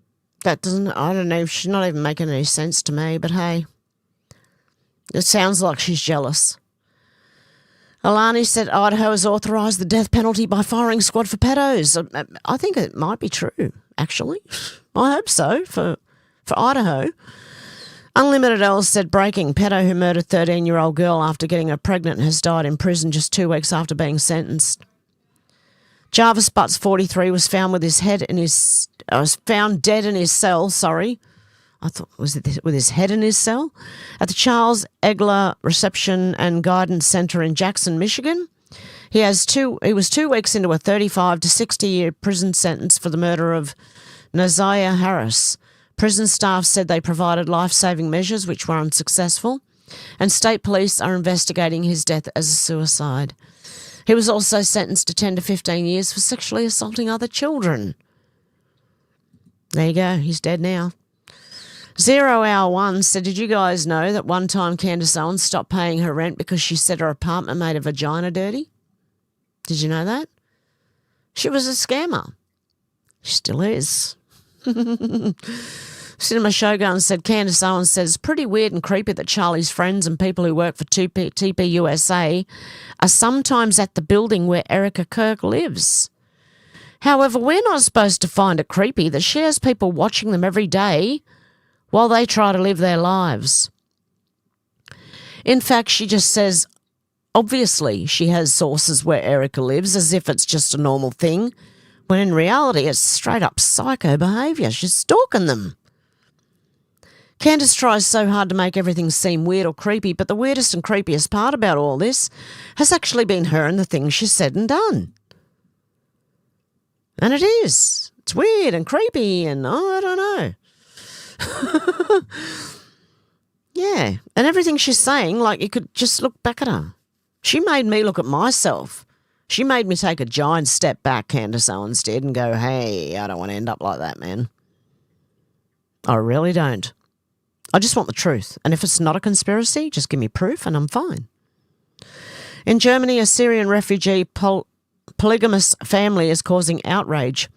That doesn't, I don't know, she's not even making any sense to me, but hey. It sounds like she's jealous. Alani said Idaho has authorised the death penalty by firing squad for pedos. I think it might be true, actually. I hope so, for Idaho. Unlimited Ellis said breaking. Pedo who murdered 13-year-old girl after getting her pregnant has died in prison just 2 weeks after being sentenced. Jarvis Butts, 43, was found with his head in his... was found dead in his cell, sorry. I thought, was it with his head in his cell? At the Charles Egler Reception and Guidance Center in Jackson, Michigan. He was 2 weeks into a 35 to 60-year prison sentence for the murder of Naziah Harris. Prison staff said they provided life-saving measures which were unsuccessful, and state police are investigating his death as a suicide. He was also sentenced to 10 to 15 years for sexually assaulting other children. There you go, he's dead now. 0 Hour 1 said, did you guys know that one time Candace Owens stopped paying her rent because she said her apartment made her vagina dirty? Did you know that? She was a scammer. She still is. Cinema Shogun said, Candace Owens said, it's pretty weird and creepy that Charlie's friends and people who work for TP USA are sometimes at the building where Erica Kirk lives. However, we're not supposed to find it creepy that she has people watching them every day while they try to live their lives. In fact, she just says, obviously she has sources where Erica lives as if it's just a normal thing, when in reality it's straight up psycho behaviour. She's stalking them. Candace tries so hard to make everything seem weird or creepy, but the weirdest and creepiest part about all this has actually been her and the things she's said and done. And it is. It's weird and creepy and I don't know. Yeah, and everything she's saying, like, you could just look back at her. She made me look at myself. She made me take a giant step back, Candace Owens did, and go, hey, I don't want to end up like that, man. I really don't. I just want the truth. And if it's not a conspiracy, just give me proof and I'm fine. In Germany, a Syrian refugee polygamous family is causing outrage.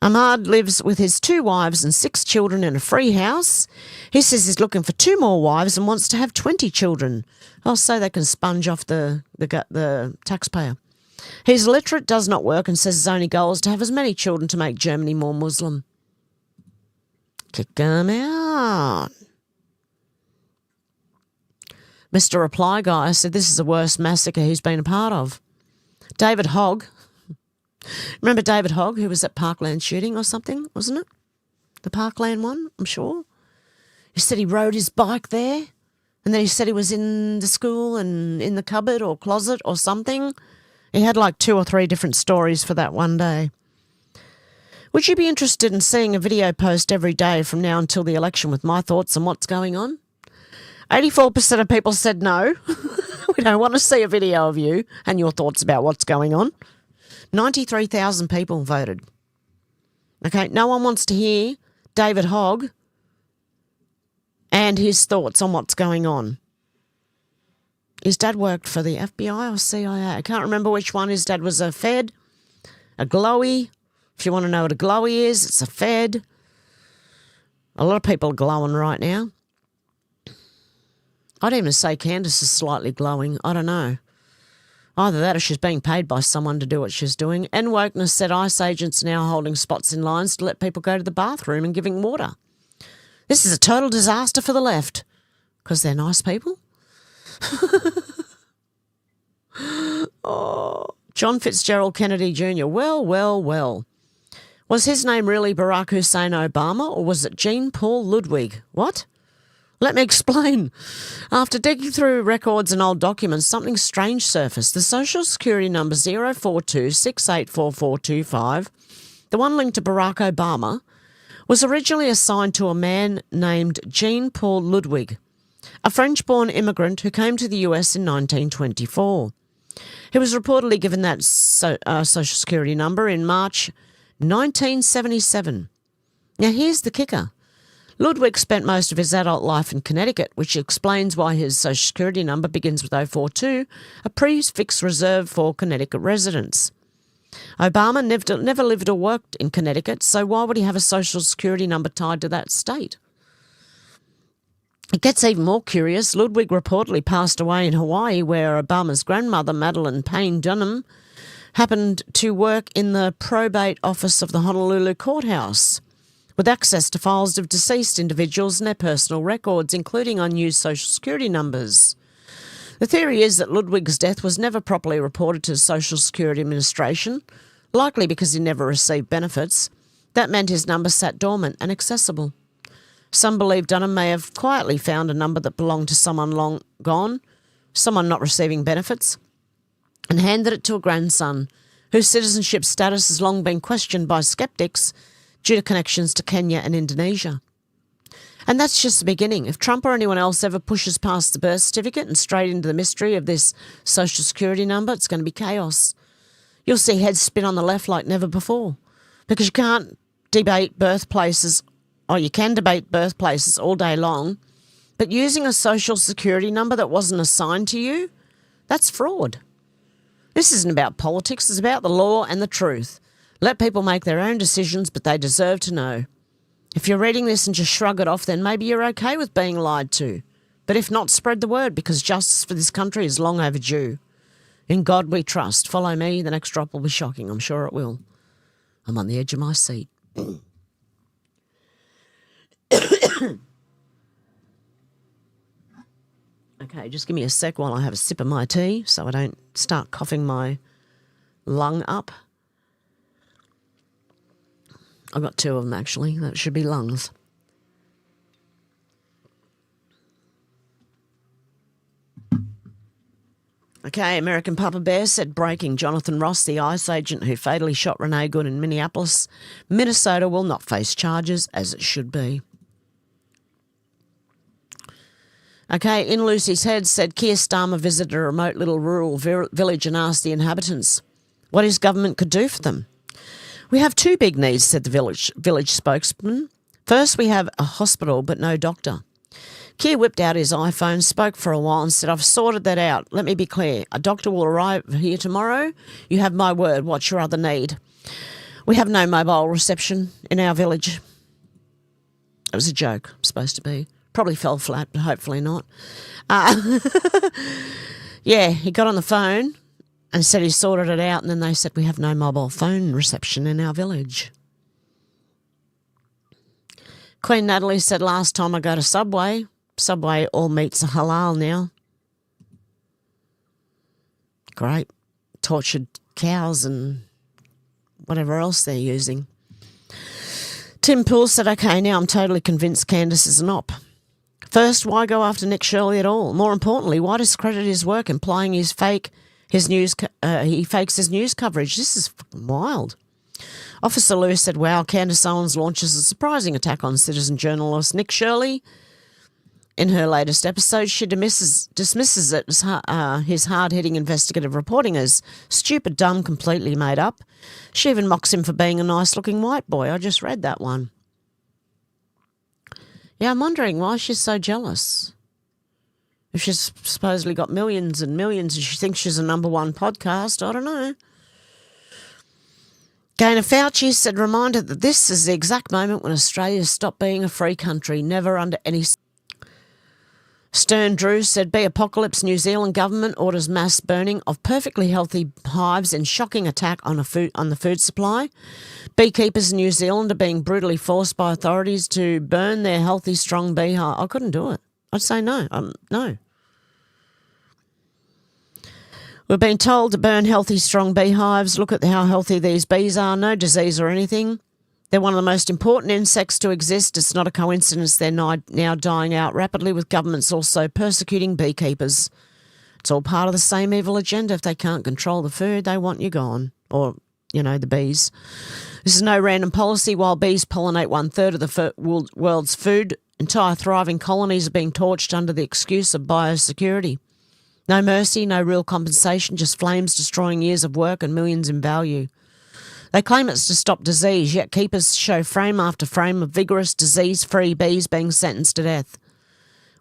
Ahmad lives with his 2 wives and 6 children in a free house. He says he's looking for 2 more wives and wants to have 20 children. Oh, so they can sponge off the taxpayer. He's illiterate, does not work, and says his only goal is to have as many children to make Germany more Muslim. Kick them out. Mr. Reply Guy said this is the worst massacre he's been a part of. David Hogg. Remember David Hogg, who was at Parkland shooting or something, wasn't it? The Parkland one, I'm sure. He said he rode his bike there, and then he said he was in the school and in the cupboard or closet or something. He had like 2 or 3 different stories for that one day. Would you be interested in seeing a video post every day from now until the election with my thoughts on what's going on? 84% of people said no. We don't want to see a video of you and your thoughts about what's going on. 93,000 people voted. Okay, no one wants to hear David Hogg and his thoughts on what's going on. His dad worked for the FBI or CIA. I can't remember which one. His dad was a Fed, a glowy If you want to know what a glowy is, it's a Fed. A lot of people are glowing right now. I'd even say Candace is slightly glowing. I don't know. Either that or she's being paid by someone to do what she's doing. And Wokeness said ICE agents are now holding spots in lines to let people go to the bathroom and giving water. This is a total disaster for the left. Because they're nice people. Oh, John Fitzgerald Kennedy Jr. Well. Was his name really Barack Hussein Obama or was it Jean Paul Ludwig? What? Let me explain. After digging through records and old documents, something strange surfaced. The Social Security number 042684425, the one linked to Barack Obama, was originally assigned to a man named Jean Paul Ludwig, a French-born immigrant who came to the US in 1924. He was reportedly given that Social Security number in March 1977. Now, here's the kicker. Ludwig spent most of his adult life in Connecticut, which explains why his Social Security number begins with 042, a prefix reserved for Connecticut residents. Obama never lived or worked in Connecticut, so why would he have a Social Security number tied to that state? It gets even more curious. Ludwig reportedly passed away in Hawaii, where Obama's grandmother, Madeline Payne Dunham, happened to work in the probate office of the Honolulu courthouse, with access to files of deceased individuals and their personal records, including unused Social Security numbers. The theory is that Ludwig's death was never properly reported to the Social Security Administration, likely because he never received benefits. That meant his number sat dormant and accessible. Some believe Dunham may have quietly found a number that belonged to someone long gone, someone not receiving benefits, and handed it to a grandson, whose citizenship status has long been questioned by skeptics due to connections to Kenya and Indonesia. And that's just the beginning. If Trump or anyone else ever pushes past the birth certificate and straight into the mystery of this Social Security number, it's going to be chaos. You'll see heads spin on the left like never before, because you can't debate birthplaces, or you can debate birthplaces all day long, but using a Social Security number that wasn't assigned to you, that's fraud. This isn't about politics, it's about the law and the truth. Let people make their own decisions, but they deserve to know. If you're reading this and just shrug it off, then maybe you're okay with being lied to. But if not, spread the word, because justice for this country is long overdue. In God we trust. Follow me, the next drop will be shocking. I'm sure it will. I'm on the edge of my seat. Okay, just give me a sec while I have a sip of my tea so I don't start coughing my lung up. I've got two of them, actually. That should be lungs. Okay, American Papa Bear said breaking. Jonathan Ross, the ICE agent who fatally shot Renee Good in Minneapolis, Minnesota, will not face charges, as it should be. Okay, In Lucy's Head said Keir Starmer visited a remote little rural village and asked the inhabitants what his government could do for them. We have two big needs, said the village spokesman. First, we have a hospital but no doctor. Keir whipped out his iPhone, spoke for a while and said, I've sorted that out. Let me be clear. A doctor will arrive here tomorrow. You have my word. What's your other need? We have no mobile reception in our village. It was a joke, supposed to be. Probably fell flat, but hopefully not. Yeah, he got on the phone and said he sorted it out, and then they said we have no mobile phone reception in our village. Queen Natalie said, last time I go to Subway all meats are halal now. Great. Tortured cows and whatever else they're using. Tim Poole said, okay, now I'm totally convinced Candace is an op. First, why go after Nick Shirley at all? More importantly, why discredit his work, implying he fakes his news coverage? This is wild. Officer Lewis said, wow, Candace Owens launches a surprising attack on citizen journalist Nick Shirley. In her latest episode, she dismisses it as his hard-hitting investigative reporting as stupid, dumb, completely made up. She even mocks him for being a nice-looking white boy. I just read that one. Yeah, I'm wondering why she's so jealous. If she's supposedly got millions and millions and she thinks she's a #1 podcast, I don't know. Gaynor Fauci said, reminder that this is the exact moment when Australia stopped being a free country, never under any... Stern Drew said, apocalypse, New Zealand government orders mass burning of perfectly healthy hives in shocking attack on the food supply. Beekeepers in New Zealand are being brutally forced by authorities to burn their healthy, strong beehive. I couldn't do it. I'd say no. No. We've been told to burn healthy, strong beehives. Look at how healthy these bees are. No disease or anything. They're one of the most important insects to exist. It's not a coincidence they're now dying out rapidly, with governments also persecuting beekeepers. It's all part of the same evil agenda. If they can't control the food, they want you gone. Or, the bees. This is no random policy. While bees pollinate 1/3 of the world's food, entire thriving colonies are being torched under the excuse of biosecurity. No mercy, no real compensation, just flames destroying years of work and millions in value. They claim it's to stop disease, yet keepers show frame after frame of vigorous, disease-free bees being sentenced to death.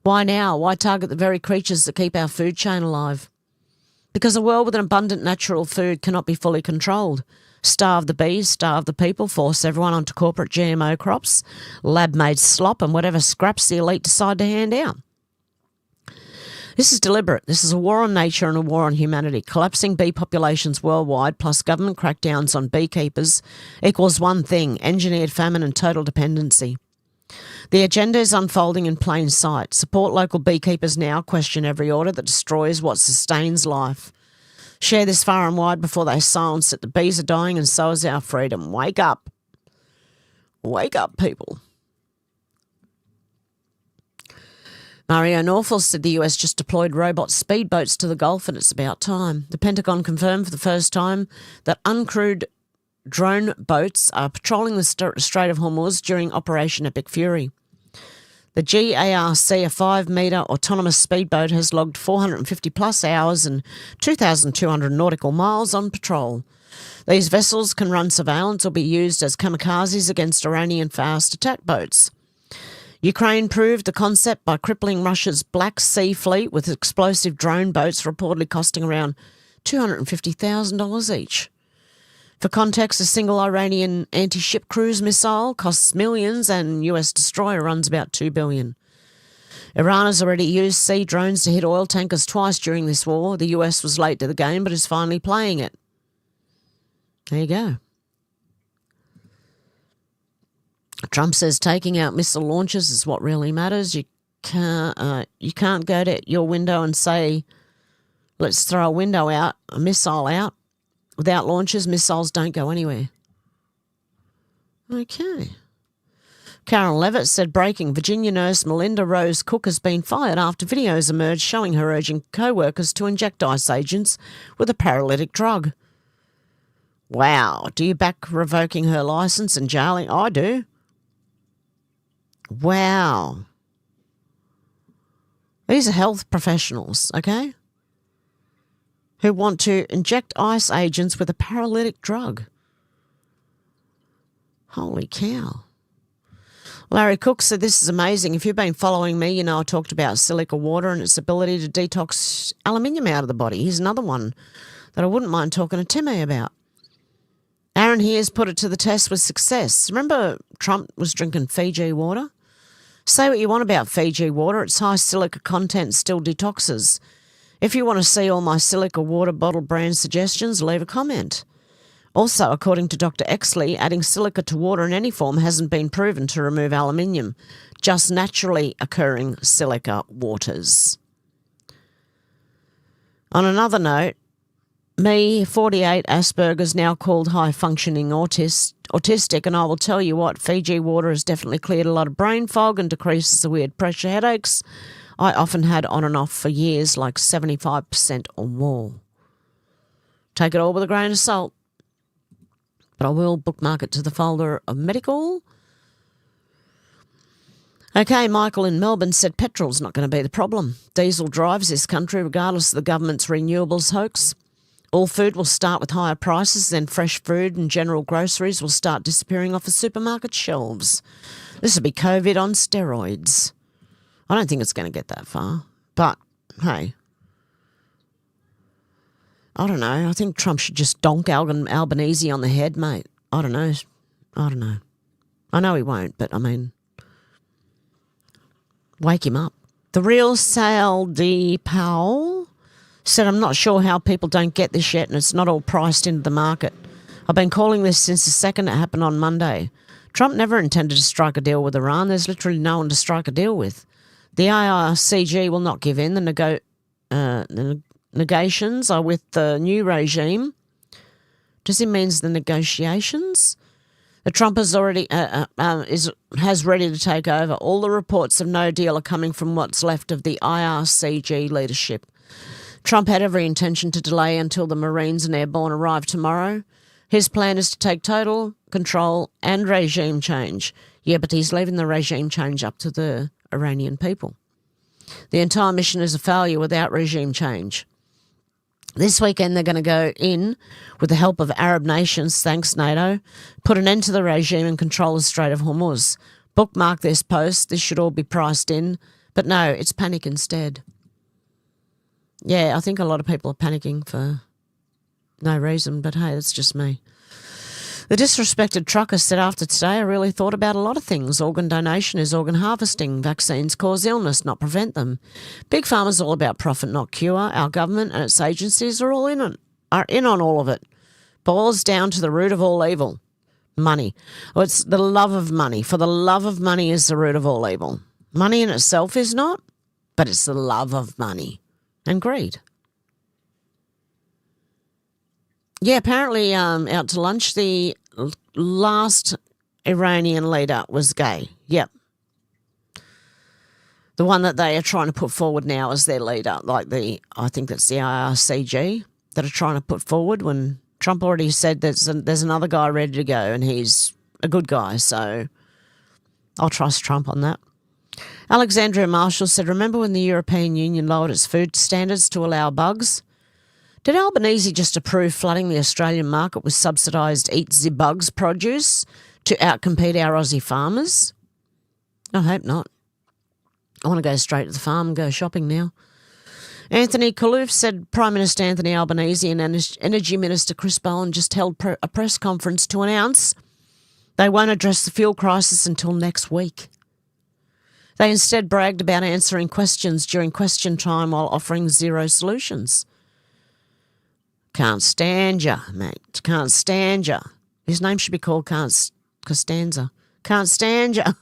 Why now? Why target the very creatures that keep our food chain alive? Because a world with an abundant natural food cannot be fully controlled. Starve the bees, starve the people, force everyone onto corporate GMO crops, lab-made slop, and whatever scraps the elite decide to hand out. This is deliberate. This is a war on nature and a war on humanity. Collapsing bee populations worldwide plus government crackdowns on beekeepers equals one thing: engineered famine and total dependency. The agenda is unfolding in plain sight. Support local beekeepers now, question every order that destroys what sustains life. Share this far and wide before they silence it. The bees are dying and so is our freedom. Wake up. Wake up, people. Mario Norful said the US just deployed robot speedboats to the Gulf and it's about time. The Pentagon confirmed for the first time that uncrewed drone boats are patrolling the Strait of Hormuz during Operation Epic Fury. The GARC, a 5-metre autonomous speedboat, has logged 450-plus hours and 2,200 nautical miles on patrol. These vessels can run surveillance or be used as kamikazes against Iranian fast attack boats. Ukraine proved the concept by crippling Russia's Black Sea fleet with explosive drone boats reportedly costing around $250,000 each. For context, a single Iranian anti-ship cruise missile costs millions and US destroyer runs about $2 billion. Iran has already used sea drones to hit oil tankers twice during this war. The US was late to the game but is finally playing it. There you go. Trump says taking out missile launches is what really matters. You can't go to your window and say, let's throw a missile out. Without launches, missiles don't go anywhere. Okay. Carol Levitt said, breaking, Virginia nurse Melinda Rose Cook has been fired after videos emerged showing her urging co-workers to inject ICE agents with a paralytic drug. Wow. Do you back revoking her licence and jailing? I do. Wow. These are health professionals, okay, who want to inject ICE agents with a paralytic drug. Holy cow. Larry Cook said, this is amazing. If you've been following me, you know I talked about silica water and its ability to detox aluminium out of the body. Here's another one that I wouldn't mind talking to Timmy about. Aaron here has put it to the test with success. Remember Trump was drinking Fiji water? Say what you want about Fiji water. Its high silica content still detoxes. If you want to see all my silica water bottle brand suggestions, leave a comment. Also, according to Dr. Exley, adding silica to water in any form hasn't been proven to remove aluminium, just naturally occurring silica waters. On another note, me, 48, Asperger's, now called high-functioning autistic, and I will tell you what, Fiji water has definitely cleared a lot of brain fog and decreases the weird pressure headaches I often had on and off for years, like 75% or more. Take it all with a grain of salt. But I will bookmark it to the folder of medical. Okay, Michael in Melbourne said petrol's not going to be the problem. Diesel drives this country regardless of the government's renewables hoax. All food will start with higher prices, then fresh food and general groceries will start disappearing off the supermarket shelves. This will be COVID on steroids. I don't think it's going to get that far. But, hey, I don't know. I think Trump should just donk Albanese on the head, mate. I don't know. I know he won't, but I mean, wake him up. The real Sal D. Powell said, I'm not sure how people don't get this yet and it's not all priced into the market. I've been calling this since the second it happened on Monday. Trump never intended to strike a deal with Iran. There's literally no one to strike a deal with. The IRCG will not give in. The negations are with the new regime. Does he mean the negotiations? The Trump has already has ready to take over. All the reports of no deal are coming from what's left of the IRCG leadership. Trump had every intention to delay until the Marines and Airborne arrive tomorrow. His plan is to take total control and regime change. Yeah, but he's leaving the regime change up to the Iranian people. The entire mission is a failure without regime change. This weekend they're going to go in with the help of Arab nations, thanks NATO, put an end to the regime and control the Strait of Hormuz. Bookmark this post. This should all be priced in. But no, it's panic instead. Yeah, I think a lot of people are panicking for no reason, but hey, that's just me. The disrespected trucker said after today, I really thought about a lot of things. Organ donation is organ harvesting. Vaccines cause illness, not prevent them. Big Pharma's all about profit, not cure. Our government and its agencies are in on all of it. Boils down to the root of all evil. Money. Well, it's the love of money. For the love of money is the root of all evil. Money in itself is not, but it's the love of money and greed. Yeah, apparently out to lunch, the last Iranian leader was gay. Yep. The one that they are trying to put forward now as their leader, I think that's the IRCG that are trying to put forward when Trump already said there's another guy ready to go and he's a good guy, so I'll trust Trump on that. Alexandria Marshall said, remember when the European Union lowered its food standards to allow bugs? Did Albanese just approve flooding the Australian market with subsidised Eat the Bugs produce to outcompete our Aussie farmers? I hope not. I want to go straight to the farm and go shopping now. Anthony Kalouf said Prime Minister Anthony Albanese and Energy Minister Chris Bowen just held a press conference to announce they won't address the fuel crisis until next week. They instead bragged about answering questions during question time while offering zero solutions. Can't stand ya, mate. Can't stand ya. His name should be called Costanza. Can't stand ya.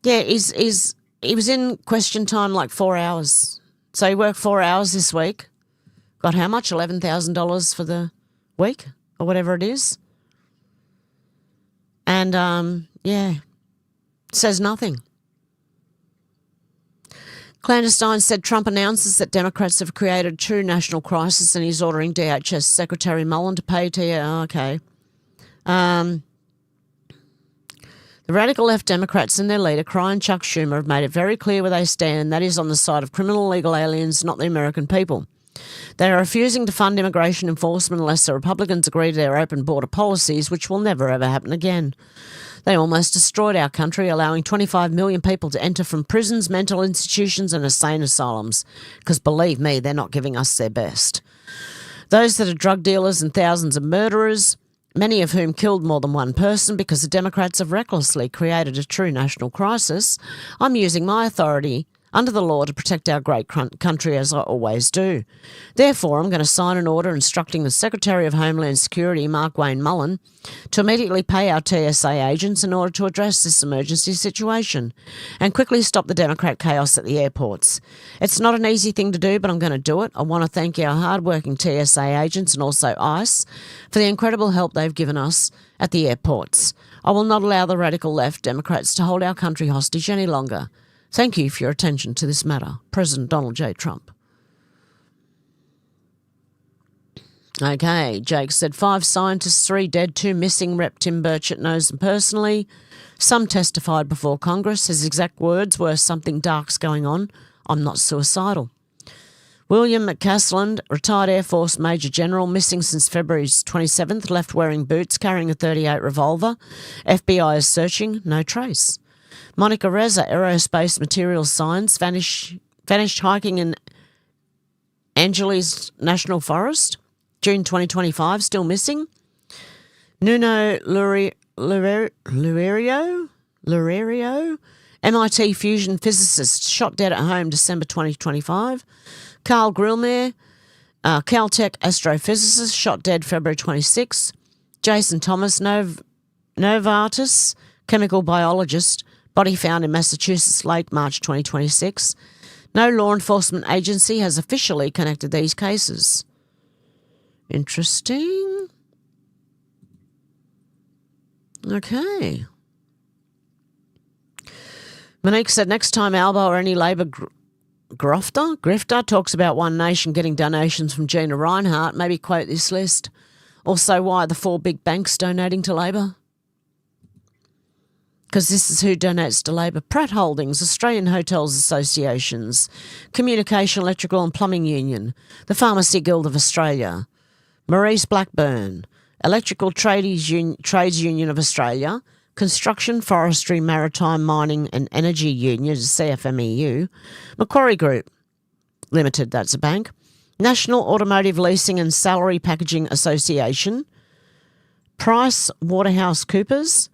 Yeah, he was in question time like 4 hours. So he worked 4 hours this week. Got how much? $11,000 for the week or whatever it is. And, yeah, says nothing. Clandestine said Trump announces that Democrats have created a true national crisis and he's ordering DHS Secretary Mullen to pay okay. The radical left Democrats and their leader, Cry and Chuck Schumer, have made it very clear where they stand, and that is on the side of criminal illegal aliens, not the American people. They are refusing to fund immigration enforcement unless the Republicans agree to their open border policies, which will never ever happen again. They almost destroyed our country, allowing 25 million people to enter from prisons, mental institutions and insane asylums. Because believe me, they're not giving us their best. Those that are drug dealers and thousands of murderers, many of whom killed more than one person because the Democrats have recklessly created a true national crisis, I'm using my authority under the law to protect our great country as I always do. Therefore, I'm going to sign an order instructing the Secretary of Homeland Security, Mark Wayne Mullen, to immediately pay our TSA agents in order to address this emergency situation and quickly stop the Democrat chaos at the airports. It's not an easy thing to do, but I'm going to do it. I want to thank our hard-working TSA agents and also ICE for the incredible help they've given us at the airports. I will not allow the radical left Democrats to hold our country hostage any longer. Thank you for your attention to this matter, President Donald J. Trump. Okay, Jake said 5 scientists, 3 dead, 2 missing. Rep Tim Burchett knows them personally. Some testified before Congress. His exact words were, something dark's going on. I'm not suicidal. William McCasland, retired Air Force Major General, missing since February 27th, left wearing boots, carrying a .38 revolver. FBI is searching, no trace. Monica Reza, aerospace materials science, vanished hiking in Angeles National Forest, June 2025, still missing. Nuno Lurerio, MIT fusion physicist, shot dead at home December 2025. Carl Grillmere, Caltech astrophysicist, shot dead February 26. Jason Thomas, Novartis chemical biologist, body found in Massachusetts late March 2026. No law enforcement agency has officially connected these cases. Interesting. Okay. Monique said next time Alba or any Labor grifter talks about One Nation getting donations from Gina Rinehart, maybe quote this list. Also, why are the 4 big banks donating to Labor? Because this is who donates to Labor. Pratt Holdings, Australian Hotels Associations, Communication, Electrical and Plumbing Union, the Pharmacy Guild of Australia, Maurice Blackburn, Electrical Trades Union of Australia, Construction, Forestry, Maritime, Mining and Energy Union, CFMEU, Macquarie Group Limited, that's a bank, National Automotive Leasing and Salary Packaging Association, Price Waterhouse Coopers,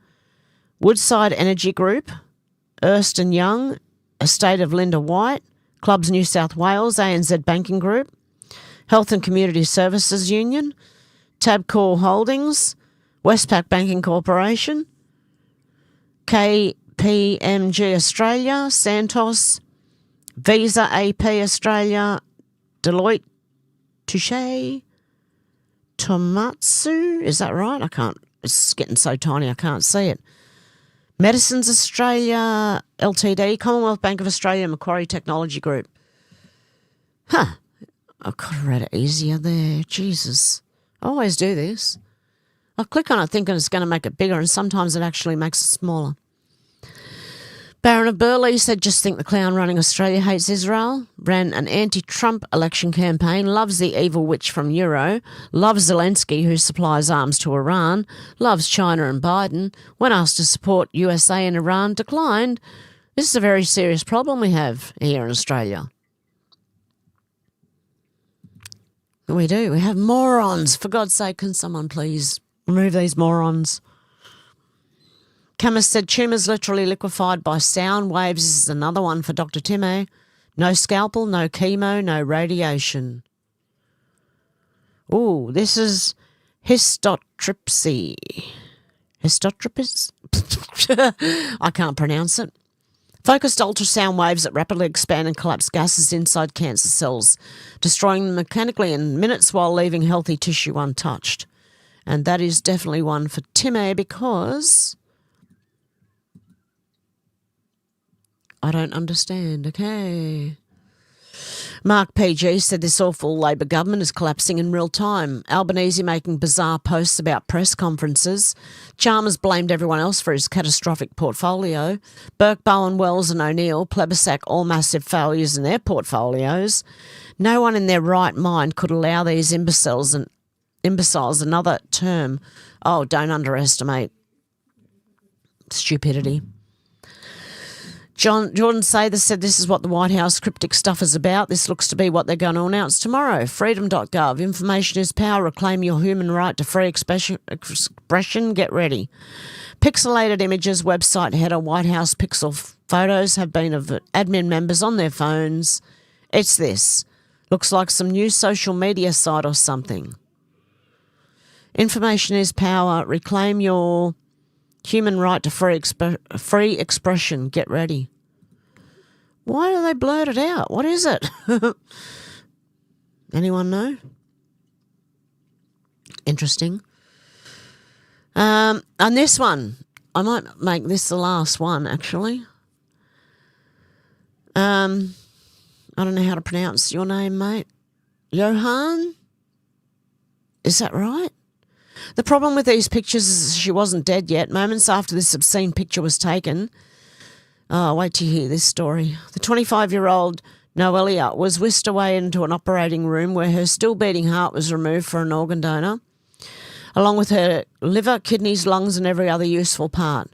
Woodside Energy Group, Ernst & Young, Estate of Linda White, Clubs New South Wales, ANZ Banking Group, Health and Community Services Union, Tabcorp Holdings, Westpac Banking Corporation, KPMG Australia, Santos, Visa AP Australia, Deloitte Touche, Tomatsu, is that right? It's getting so tiny I can't see it. Medicines Australia Ltd, Commonwealth Bank of Australia, Macquarie Technology Group. I could have read it easier there. Jesus. I always do this. I click on it thinking it's going to make it bigger and sometimes it actually makes it smaller. Baron of Burleigh said, just think the clown running Australia hates Israel, ran an anti-Trump election campaign, loves the evil witch from Euro, loves Zelensky who supplies arms to Iran, loves China and Biden, when asked to support USA and Iran, declined. This is a very serious problem we have here in Australia. We do. We have morons. For God's sake, can someone please remove these morons? Camus said tumours literally liquefied by sound waves. This is another one for Dr. Timmy. No scalpel, no chemo, no radiation. Ooh, this is histotripsy. Histotripsy? I can't pronounce it. Focused ultrasound waves that rapidly expand and collapse gases inside cancer cells, destroying them mechanically in minutes while leaving healthy tissue untouched. And that is definitely one for Timmy because I don't understand. Okay. Mark PG said this awful Labor government is collapsing in real time. Albanese making bizarre posts about press conferences. Chalmers blamed everyone else for his catastrophic portfolio. Burke, Bowen, Wells and O'Neill plebiscite all massive failures in their portfolios. No one in their right mind could allow these imbeciles another term. Oh, don't underestimate stupidity. Jordan Sather said this is what the White House cryptic stuff is about. This looks to be what they're going to announce tomorrow. Freedom.gov. Information is power. Reclaim your human right to free expression. Get ready. Pixelated images, website header, White House pixel photos have been of admin members on their phones. It's this. Looks like some new social media site or something. Information is power. Reclaim your human right to free expression. Get ready. Why do they blurt it out? What is it? Anyone know? Interesting. And this one, I might make this the last one, actually. I don't know how to pronounce your name, mate. Johan? Is that right? The problem with these pictures is she wasn't dead yet. Moments after this obscene picture was taken. Oh, wait till you hear this story. The 25-year-old Noelia was whisked away into an operating room where her still beating heart was removed for an organ donor, along with her liver, kidneys, lungs and every other useful part.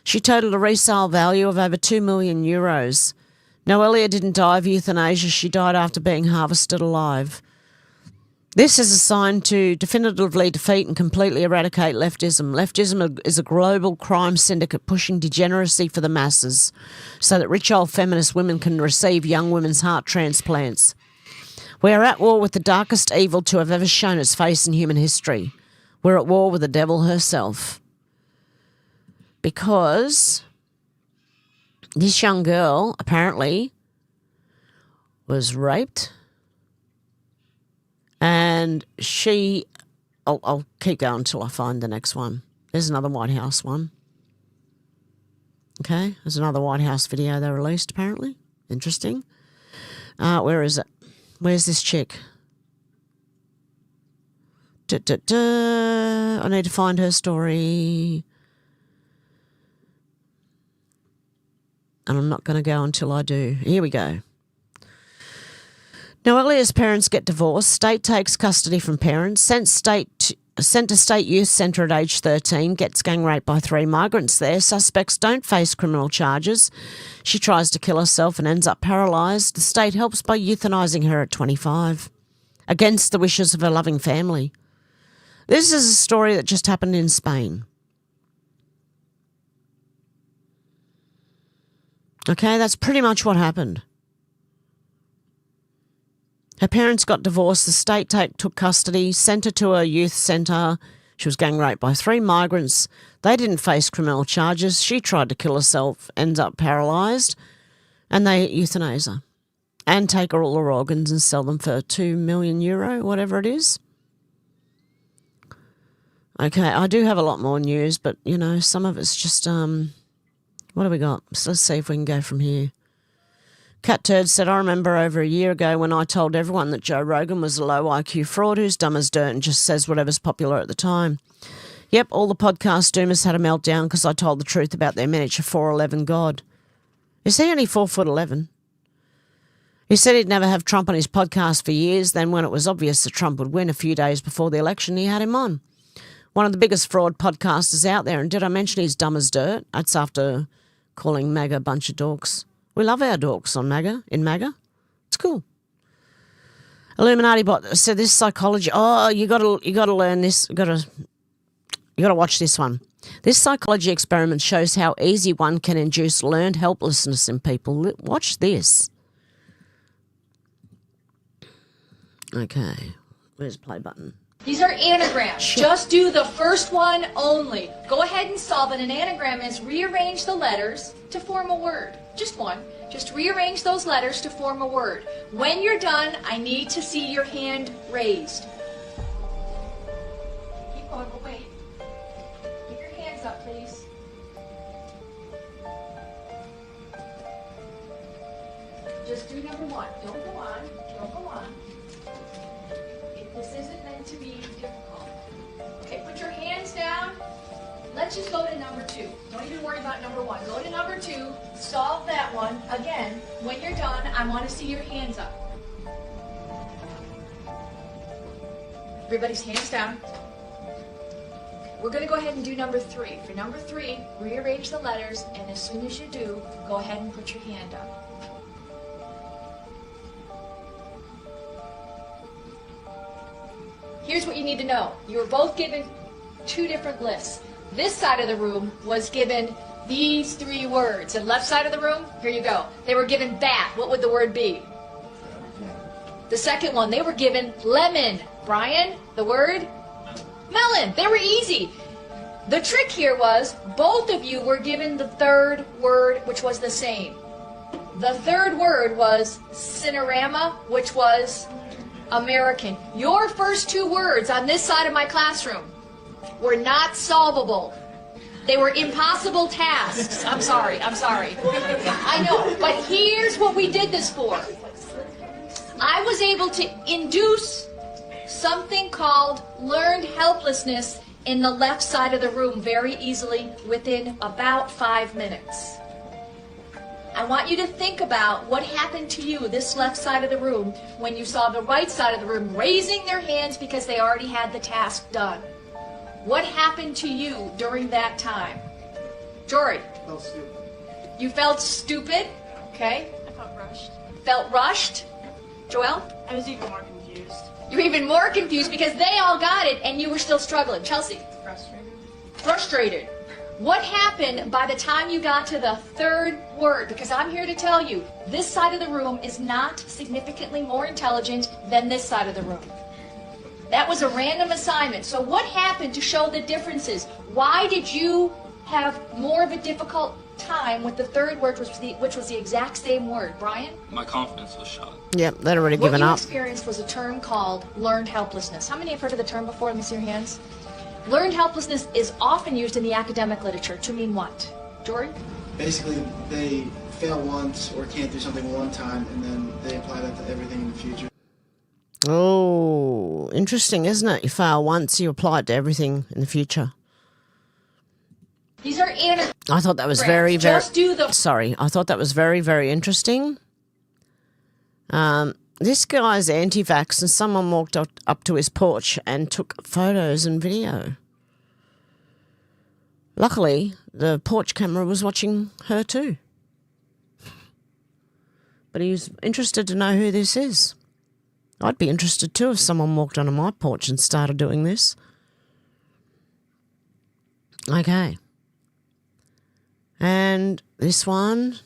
She totaled a resale value of over 2 million euros. Noelia didn't die of euthanasia. She died after being harvested alive. This is assigned to definitively defeat and completely eradicate leftism. Leftism is a global crime syndicate pushing degeneracy for the masses so that rich old feminist women can receive young women's heart transplants. We are at war with the darkest evil to have ever shown its face in human history. We're at war with the devil herself. Because this young girl apparently was raped. And I'll keep going until I find the next one. There's another White House one. Okay, there's another White House video they released apparently. Interesting. Where is it? Where's this chick? I need to find her story. And I'm not going to go until I do. Here we go. Now, early as parents get divorced, state takes custody from parents, sent to state youth centre at age 13, gets gang raped by 3 migrants there. Suspects don't face criminal charges. She tries to kill herself and ends up paralysed. The state helps by euthanising her at 25, against the wishes of her loving family. This is a story that just happened in Spain. Okay, that's pretty much what happened. Her parents got divorced. The state took custody, sent her to a youth centre. She was gang raped by 3 migrants. They didn't face criminal charges. She tried to kill herself, ends up paralysed, and they euthanize her and take her all her organs and sell them for €2 million, whatever it is. Okay, I do have a lot more news, but, you know, some of it's just, what have we got? So let's see if we can go from here. Cat Turd said, I remember over a year ago when I told everyone that Joe Rogan was a low IQ fraud who's dumb as dirt and just says whatever's popular at the time. Yep, all the podcast doomers had a meltdown because I told the truth about their miniature 4'11" God. Is he only 4'11"? He said he'd never have Trump on his podcast for years. Then when it was obvious that Trump would win a few days before the election, he had him on. One of the biggest fraud podcasters out there. And did I mention he's dumb as dirt? That's after calling MAGA a bunch of dorks. We love our dorks on MAGA, in MAGA. It's cool. Illuminati bot said this psychology. Oh, you got to learn this. You got to watch this one. This psychology experiment shows how easy one can induce learned helplessness in people. Watch this. Okay, where's the play button? These are anagrams. Just do the first one only. Go ahead and solve it. An anagram is rearrange the letters to form a word. Just one. Just rearrange those letters to form a word. When you're done, I need to see your hand raised. Keep going, but wait. Keep your hands up, please. Just do number 1. Don't go on. Don't go on. This isn't meant to be difficult. Okay, put your hands down. Let's just go to number 2. Don't even worry about number 1. Go to number 2. Solve that one. Again, when you're done, I want to see your hands up. Everybody's hands down. We're going to go ahead and do number 3. For number 3, rearrange the letters, and as soon as you do, go ahead and put your hand up. Here's what you need to know. You were both given 2 different lists. This side of the room was given these 3 words. And left side of the room, here you go. They were given bat. What would the word be? The second one, they were given lemon. Brian, the word? Melon. They were easy. The trick here was both of you were given the 3rd word, which was the same. The 3rd word was cinerama, which was American. Your first 2 words on this side of my classroom were not solvable. They were impossible tasks. I'm sorry. I know, but here's what we did this for. I was able to induce something called learned helplessness in the left side of the room very easily within about 5 minutes. I want you to think about what happened to you, this left side of the room, when you saw the right side of the room raising their hands because they already had the task done. What happened to you during that time? Jory? I felt stupid. You felt stupid? Okay. I felt rushed. Felt rushed? Joelle? I was even more confused. You're even more confused because they all got it and you were still struggling. Chelsea? Frustrated. What happened by the time you got to the third word? Because I'm here to tell you, this side of the room is not significantly more intelligent than this side of the room. That was a random assignment. So what happened to show the differences? Why did you have more of a difficult time with the third word, which was the exact same word? Brian? My confidence was shot. Yep, they'd already given What you up. experienced was a term called learned helplessness. How many have heard of the term before? Let me see your hands. Learned helplessness is often used in the academic literature to mean what? Jory? Basically, they fail once or can't do something one time, and then they apply that to everything in the future. Oh, interesting, isn't it? You fail once, you apply it to everything in the future. These are anagrams. I thought that was very, very... Just do the... Sorry, I thought that was very, very interesting. This guy's anti-vax and someone walked up to his porch and took photos and video. Luckily, the porch camera was watching her too. But he was interested to know who this is. I'd be interested too if someone walked onto my porch and started doing this. Okay. And this one,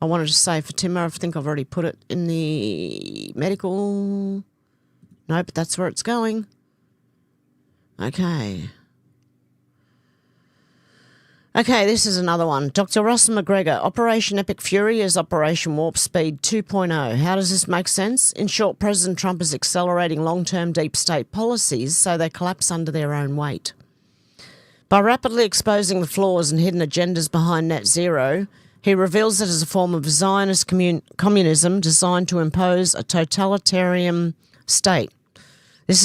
I wanted to say for Timmer, I think I've already put it in the medical. No, but that's where it's going. Okay. Okay, this is another one. Dr. Ross McGregor, Operation Epic Fury is Operation Warp Speed 2.0. How does this make sense? In short, President Trump is accelerating long-term deep state policies so they collapse under their own weight. By rapidly exposing the flaws and hidden agendas behind net zero, he reveals it as a form of Zionist communism designed to impose a totalitarian state.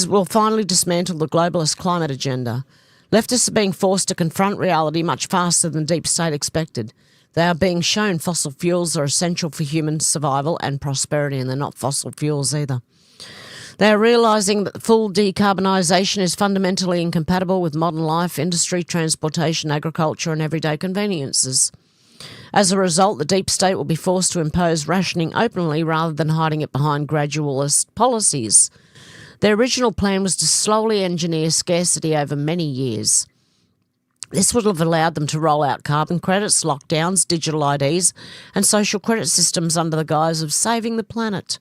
Will finally dismantle the globalist climate agenda. Leftists are being forced to confront reality much faster than deep state expected. They are being shown fossil fuels are essential for human survival and prosperity, and they're not fossil fuels either. They are realising that full decarbonisation is fundamentally incompatible with modern life, industry, transportation, agriculture and everyday conveniences. As a result, the deep state will be forced to impose rationing openly rather than hiding it behind gradualist policies. Their original plan was to slowly engineer scarcity over many years. This would have allowed them to roll out carbon credits, lockdowns, digital IDs and social credit systems under the guise of saving the planet.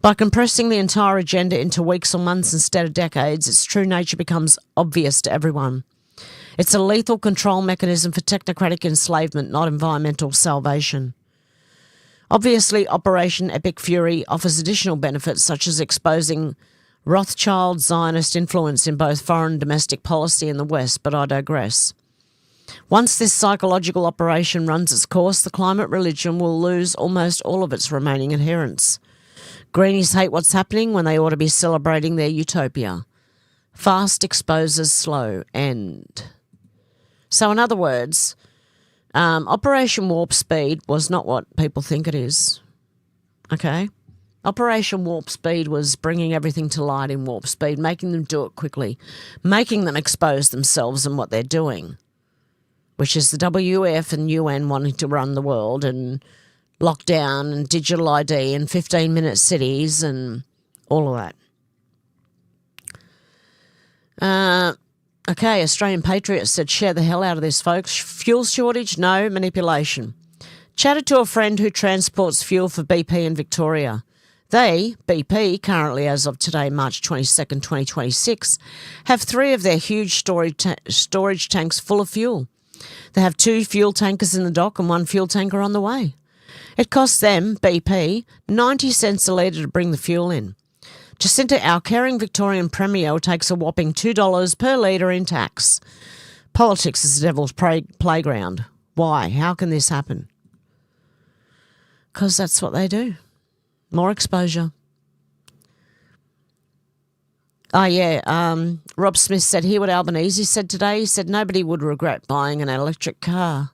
By compressing the entire agenda into weeks or months instead of decades, its true nature becomes obvious to everyone. It's a lethal control mechanism for technocratic enslavement, not environmental salvation. Obviously, Operation Epic Fury offers additional benefits such as exposing Rothschild Zionist influence in both foreign and domestic policy in the West, but I digress. Once this psychological operation runs its course, the climate religion will lose almost all of its remaining adherents. Greenies hate what's happening when they ought to be celebrating their utopia. Fast exposes slow end. So in other words, Operation Warp Speed was not what people think it is. Okay? Operation Warp Speed was bringing everything to light in warp speed, making them do it quickly, making them expose themselves and what they're doing, which is the WF and UN wanting to run the world and lockdown and digital ID and 15-minute cities and all of that. Okay, Australian Patriots said, share the hell out of this, folks. Fuel shortage? No. Manipulation. Chatted to a friend who transports fuel for BP in Victoria. They, BP, currently as of today, March 22nd, 2026, have 3 of their huge storage tanks full of fuel. They have 2 fuel tankers in the dock and 1 fuel tanker on the way. It costs them, BP, 90 cents a litre to bring the fuel in. Jacinta, our caring Victorian Premier, takes a whopping $2 per litre in tax. Politics is the devil's playground. Why? How can this happen? Because that's what they do. More exposure. Oh, yeah. Rob Smith said, hear what Albanese said today. He said nobody would regret buying an electric car.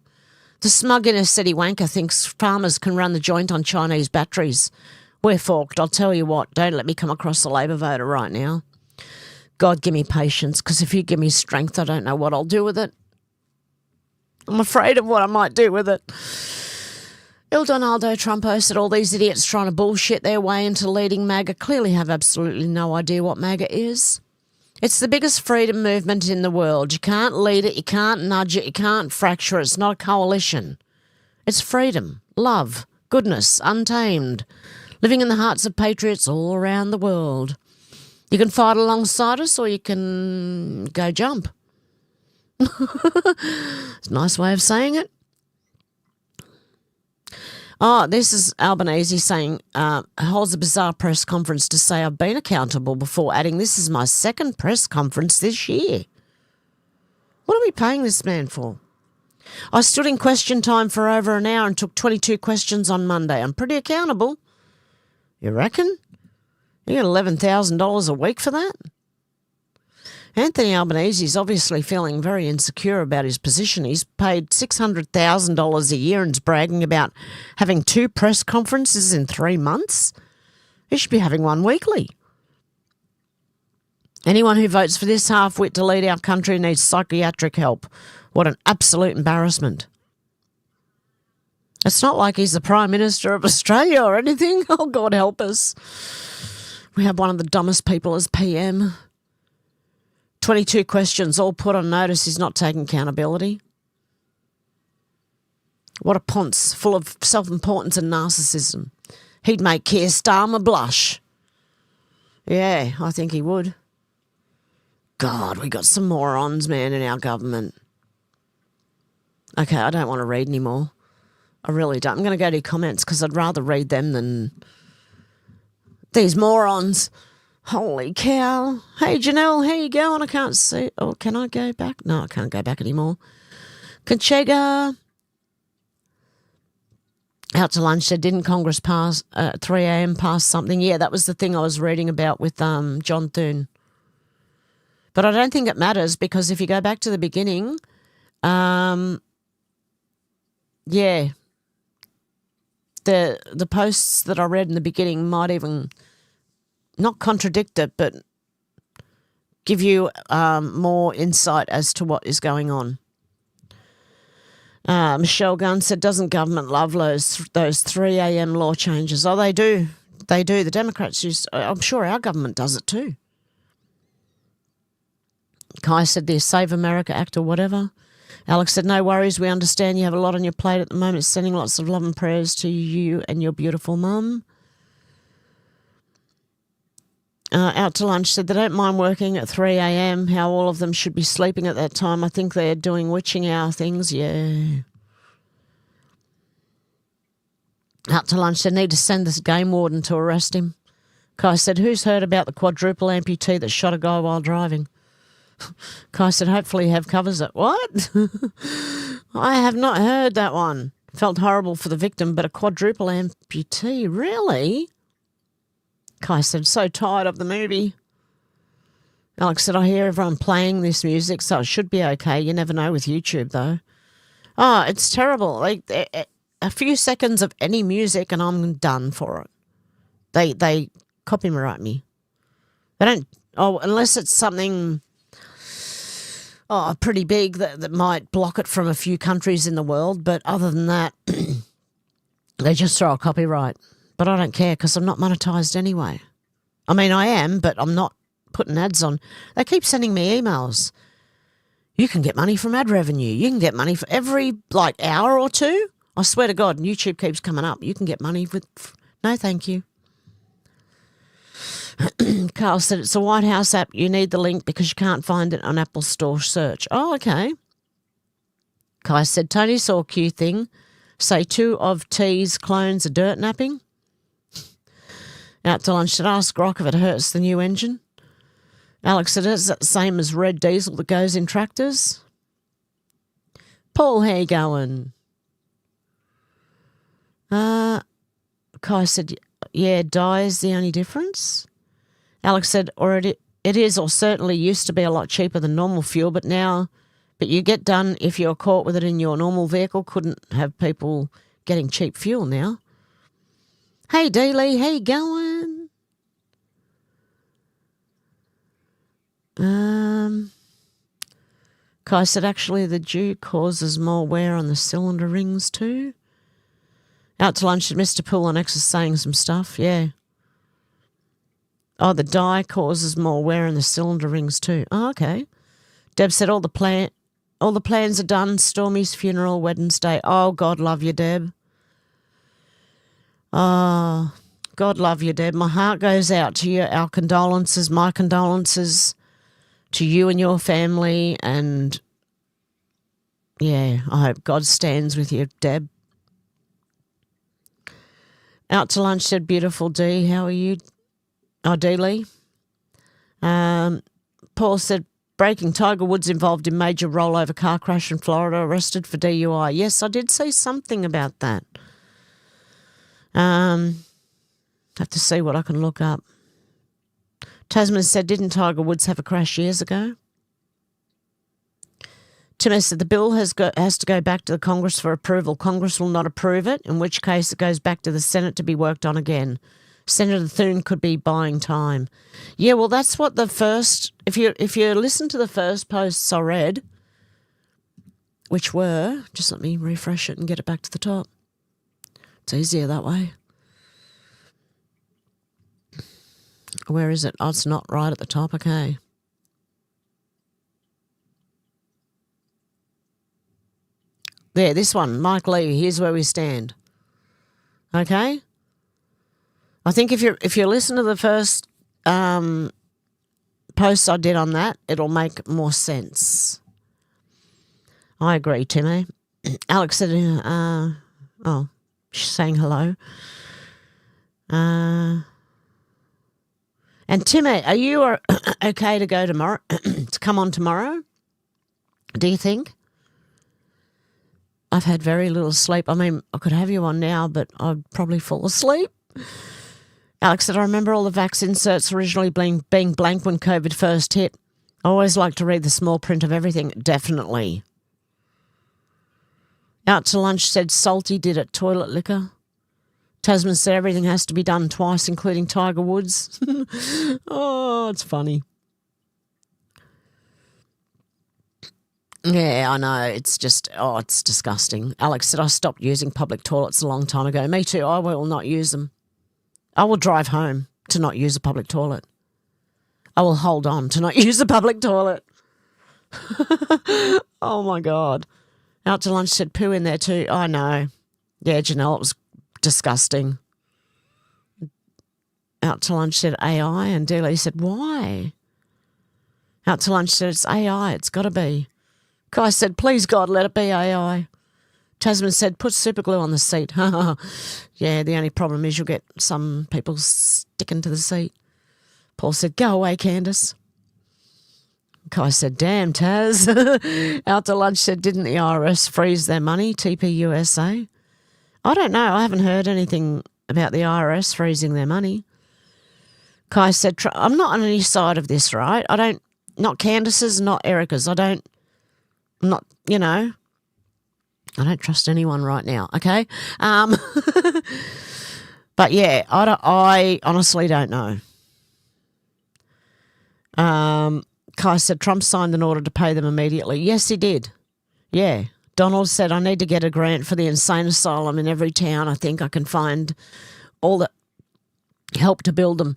The smug inner city wanker thinks farmers can run the joint on Chinese batteries. We're forked. I'll tell you what, don't let me come across a Labor voter right now. God, give me patience, because if you give me strength, I don't know what I'll do with it. I'm afraid of what I might do with it. Il Donaldo Trumpo said all these idiots trying to bullshit their way into leading MAGA clearly have absolutely no idea what MAGA is. It's the biggest freedom movement in the world. You can't lead it, you can't nudge it, you can't fracture it. It's not a coalition. It's freedom, love, goodness, untamed, living in the hearts of patriots all around the world. You can fight alongside us or you can go jump. It's a nice way of saying it. Oh, this is Albanese saying, holds a bizarre press conference to say I've been accountable before, adding this is my second press conference this year. What are we paying this man for? I stood in question time for over an hour and took 22 questions on Monday. I'm pretty accountable. You reckon? You get $11,000 a week for that? Anthony Albanese is obviously feeling very insecure about his position. He's paid $600,000 a year and is bragging about having 2 press conferences in 3 months. He should be having one weekly. Anyone who votes for this half-wit to lead our country needs psychiatric help. What an absolute embarrassment. It's not like he's the Prime Minister of Australia or anything. Oh, God help us. We have one of the dumbest people as PM. 22 questions, all put on notice. He's not taking accountability. What a ponce, full of self-importance and narcissism. He'd make Keir Starmer blush. Yeah, I think he would. God, we got some morons, man, in our government. Okay, I don't want to read anymore. I really don't. I'm going to go to comments because I'd rather read them than these morons. Holy cow. Hey, Janelle, how you going? I can't see. Oh, can I go back? No, I can't go back anymore. Conchega. Out to lunch said, didn't Congress pass 3 a.m. pass something? Yeah, that was the thing I was reading about with John Thune. But I don't think it matters because if you go back to the beginning, yeah, the posts that I read in the beginning might even not contradict it, but give you more insight as to what is going on. Michelle Gunn said, doesn't government love those 3 a.m. law changes? Oh, they do. They do. The Democrats I'm sure our government does it too. Kai said the Save America Act or whatever. Alex said, no worries, we understand you have a lot on your plate at the moment, sending lots of love and prayers to you and your beautiful mum. Out to lunch said they don't mind working at 3 a.m, how all of them should be sleeping at that time. I think they're doing witching hour things, yeah. Out to lunch, they need to send this game warden to arrest him. Kai said, who's heard about the quadruple amputee that shot a guy while driving? Kai said, hopefully Have covers it. What? I have not heard that one. Felt horrible for the victim, but a quadruple amputee, really? Kai said, so tired of the movie. Alex said, I hear everyone playing this music, so it should be okay. You never know with YouTube, though. Oh, it's terrible. Like a few seconds of any music and I'm done for it. They copyright me. They don't, unless it's something pretty big that might block it from a few countries in the world. But other than that, they just throw a copyright. But I don't care because I'm not monetized anyway. I mean, I am, but I'm not putting ads on. They keep sending me emails. You can get money from ad revenue. You can get money for every, hour or two. I swear to God, YouTube keeps coming up. You can get money with... No, thank you. Carl said, it's a White House app. You need the link because you can't find it on Apple Store search. Oh, okay. Kai said, Tony saw a Q thing. Say 2 of T's clones are dirt napping. Out to lunch, said, ask Grok if it hurts the new engine. Alex said, is that the same as red diesel that goes in tractors? Paul, how you going? Kai said, yeah, dye is the only difference. Alex said, it is or certainly used to be a lot cheaper than normal fuel, but you get done if you're caught with it in your normal vehicle. Couldn't have people getting cheap fuel now. Hey, D-Lee, how you going? Kai said, actually, the dew causes more wear on the cylinder rings too. Out to lunch at Mr. Pool and X is saying some stuff, yeah. Oh, the dye causes more wear in the cylinder rings too. Oh, okay. Deb said all the plans are done. Stormy's funeral, Wednesday. Oh, God love you, Deb. Oh, God love you, Deb. My heart goes out to you. Our condolences, my condolences to you and your family. And, yeah, I hope God stands with you, Deb. Out to lunch said, beautiful D. How are you? Oh, D. Lee. Paul said, breaking Tiger Woods involved in major rollover car crash in Florida, arrested for DUI. Yes, I did see something about that. Have to see what I can look up. Tasman said, didn't Tiger Woods have a crash years ago? Tim said, the bill has to go back to the Congress for approval. Congress will not approve it, in which case it goes back to the Senate to be worked on again. Senator Thune could be buying time. Yeah, well, that's what the first... If you listen to the first posts I read, which were... Just let me refresh it and get it back to the top. It's easier that way. Where is it? Oh, it's not right at the top. Okay. There, this one. Mike Lee, here's where we stand. Okay? I think if you listen to the first posts I did on that, it'll make more sense. I agree, Timmy. Alex said, oh, she's saying hello. And Timmy, are you okay to go tomorrow, to come on tomorrow? Do you think? I've had very little sleep. I mean, I could have you on now, but I'd probably fall asleep. Alex said, I remember all the vaccine inserts originally being blank when COVID first hit. I always like to read the small print of everything. Definitely. Out to lunch said, salty did it, toilet liquor. Tasman said everything has to be done twice, including Tiger Woods. Oh, it's funny. Yeah, I know. It's just, it's disgusting. Alex said, I stopped using public toilets a long time ago. Me too. I will not use them. I will drive home to not use a public toilet. I will hold on to not use a public toilet. Oh, my God. Out to lunch said poo in there too. I know. Yeah, Janelle, it was disgusting. Out to lunch said AI, and Dealey said, why? Out to lunch said, it's AI. It's got to be. Kai said, please, God, let it be AI. Tasman said, put super glue on the seat. Yeah, the only problem is you'll get some people sticking to the seat. Paul said, go away, Candace. Kai said, damn, Taz. Out to lunch said, didn't the IRS freeze their money, TPUSA? I don't know. I haven't heard anything about the IRS freezing their money. Kai said, I'm not on any side of this, right? Not Candace's, not Erica's. I don't trust anyone right now, okay? But yeah, I honestly don't know. Kai said Trump signed an order to pay them immediately. Yes, he did. Yeah. Donald said, I need to get a grant for the insane asylum in every town. I think I can find all the help to build them.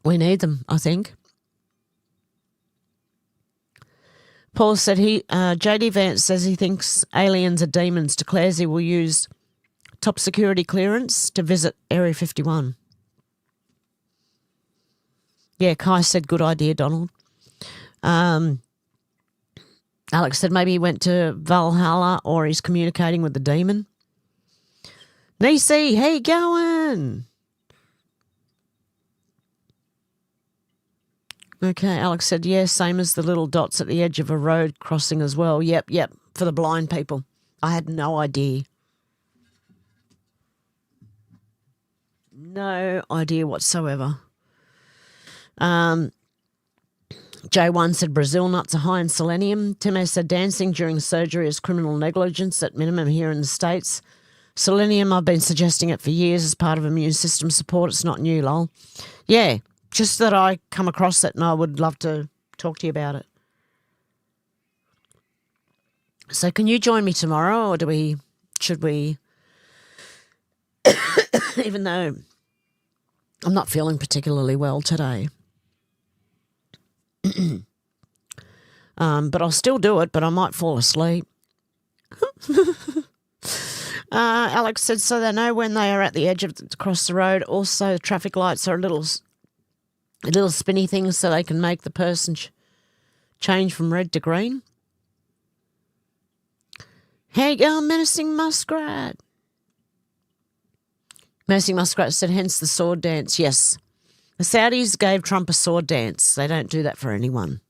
We need them, I think. Paul said J.D. Vance says he thinks aliens are demons, declares he will use top security clearance to visit Area 51. Yeah, Kai said, good idea, Donald. Alex said maybe he went to Valhalla or he's communicating with the demon. Nisi, how you going? Okay, Alex said, yeah, same as the little dots at the edge of a road crossing as well. Yep, for the blind people. I had no idea. No idea whatsoever. J1 said Brazil nuts are high in selenium. Tim said dancing during surgery is criminal negligence at minimum here in the States. Selenium, I've been suggesting it for years as part of immune system support. It's not new, lol. Yeah, just that I come across it and I would love to talk to you about it. So can you join me tomorrow, or should we, even though I'm not feeling particularly well today, but I'll still do it, but I might fall asleep. Alex said, so they know when they are at the edge of across the road. Also, traffic lights are little spinny things so they can make the person change from red to green. How you going, Menacing Muskrat? Menacing Muskrat said, hence the sword dance. Yes. The Saudis gave Trump a sword dance. They don't do that for anyone.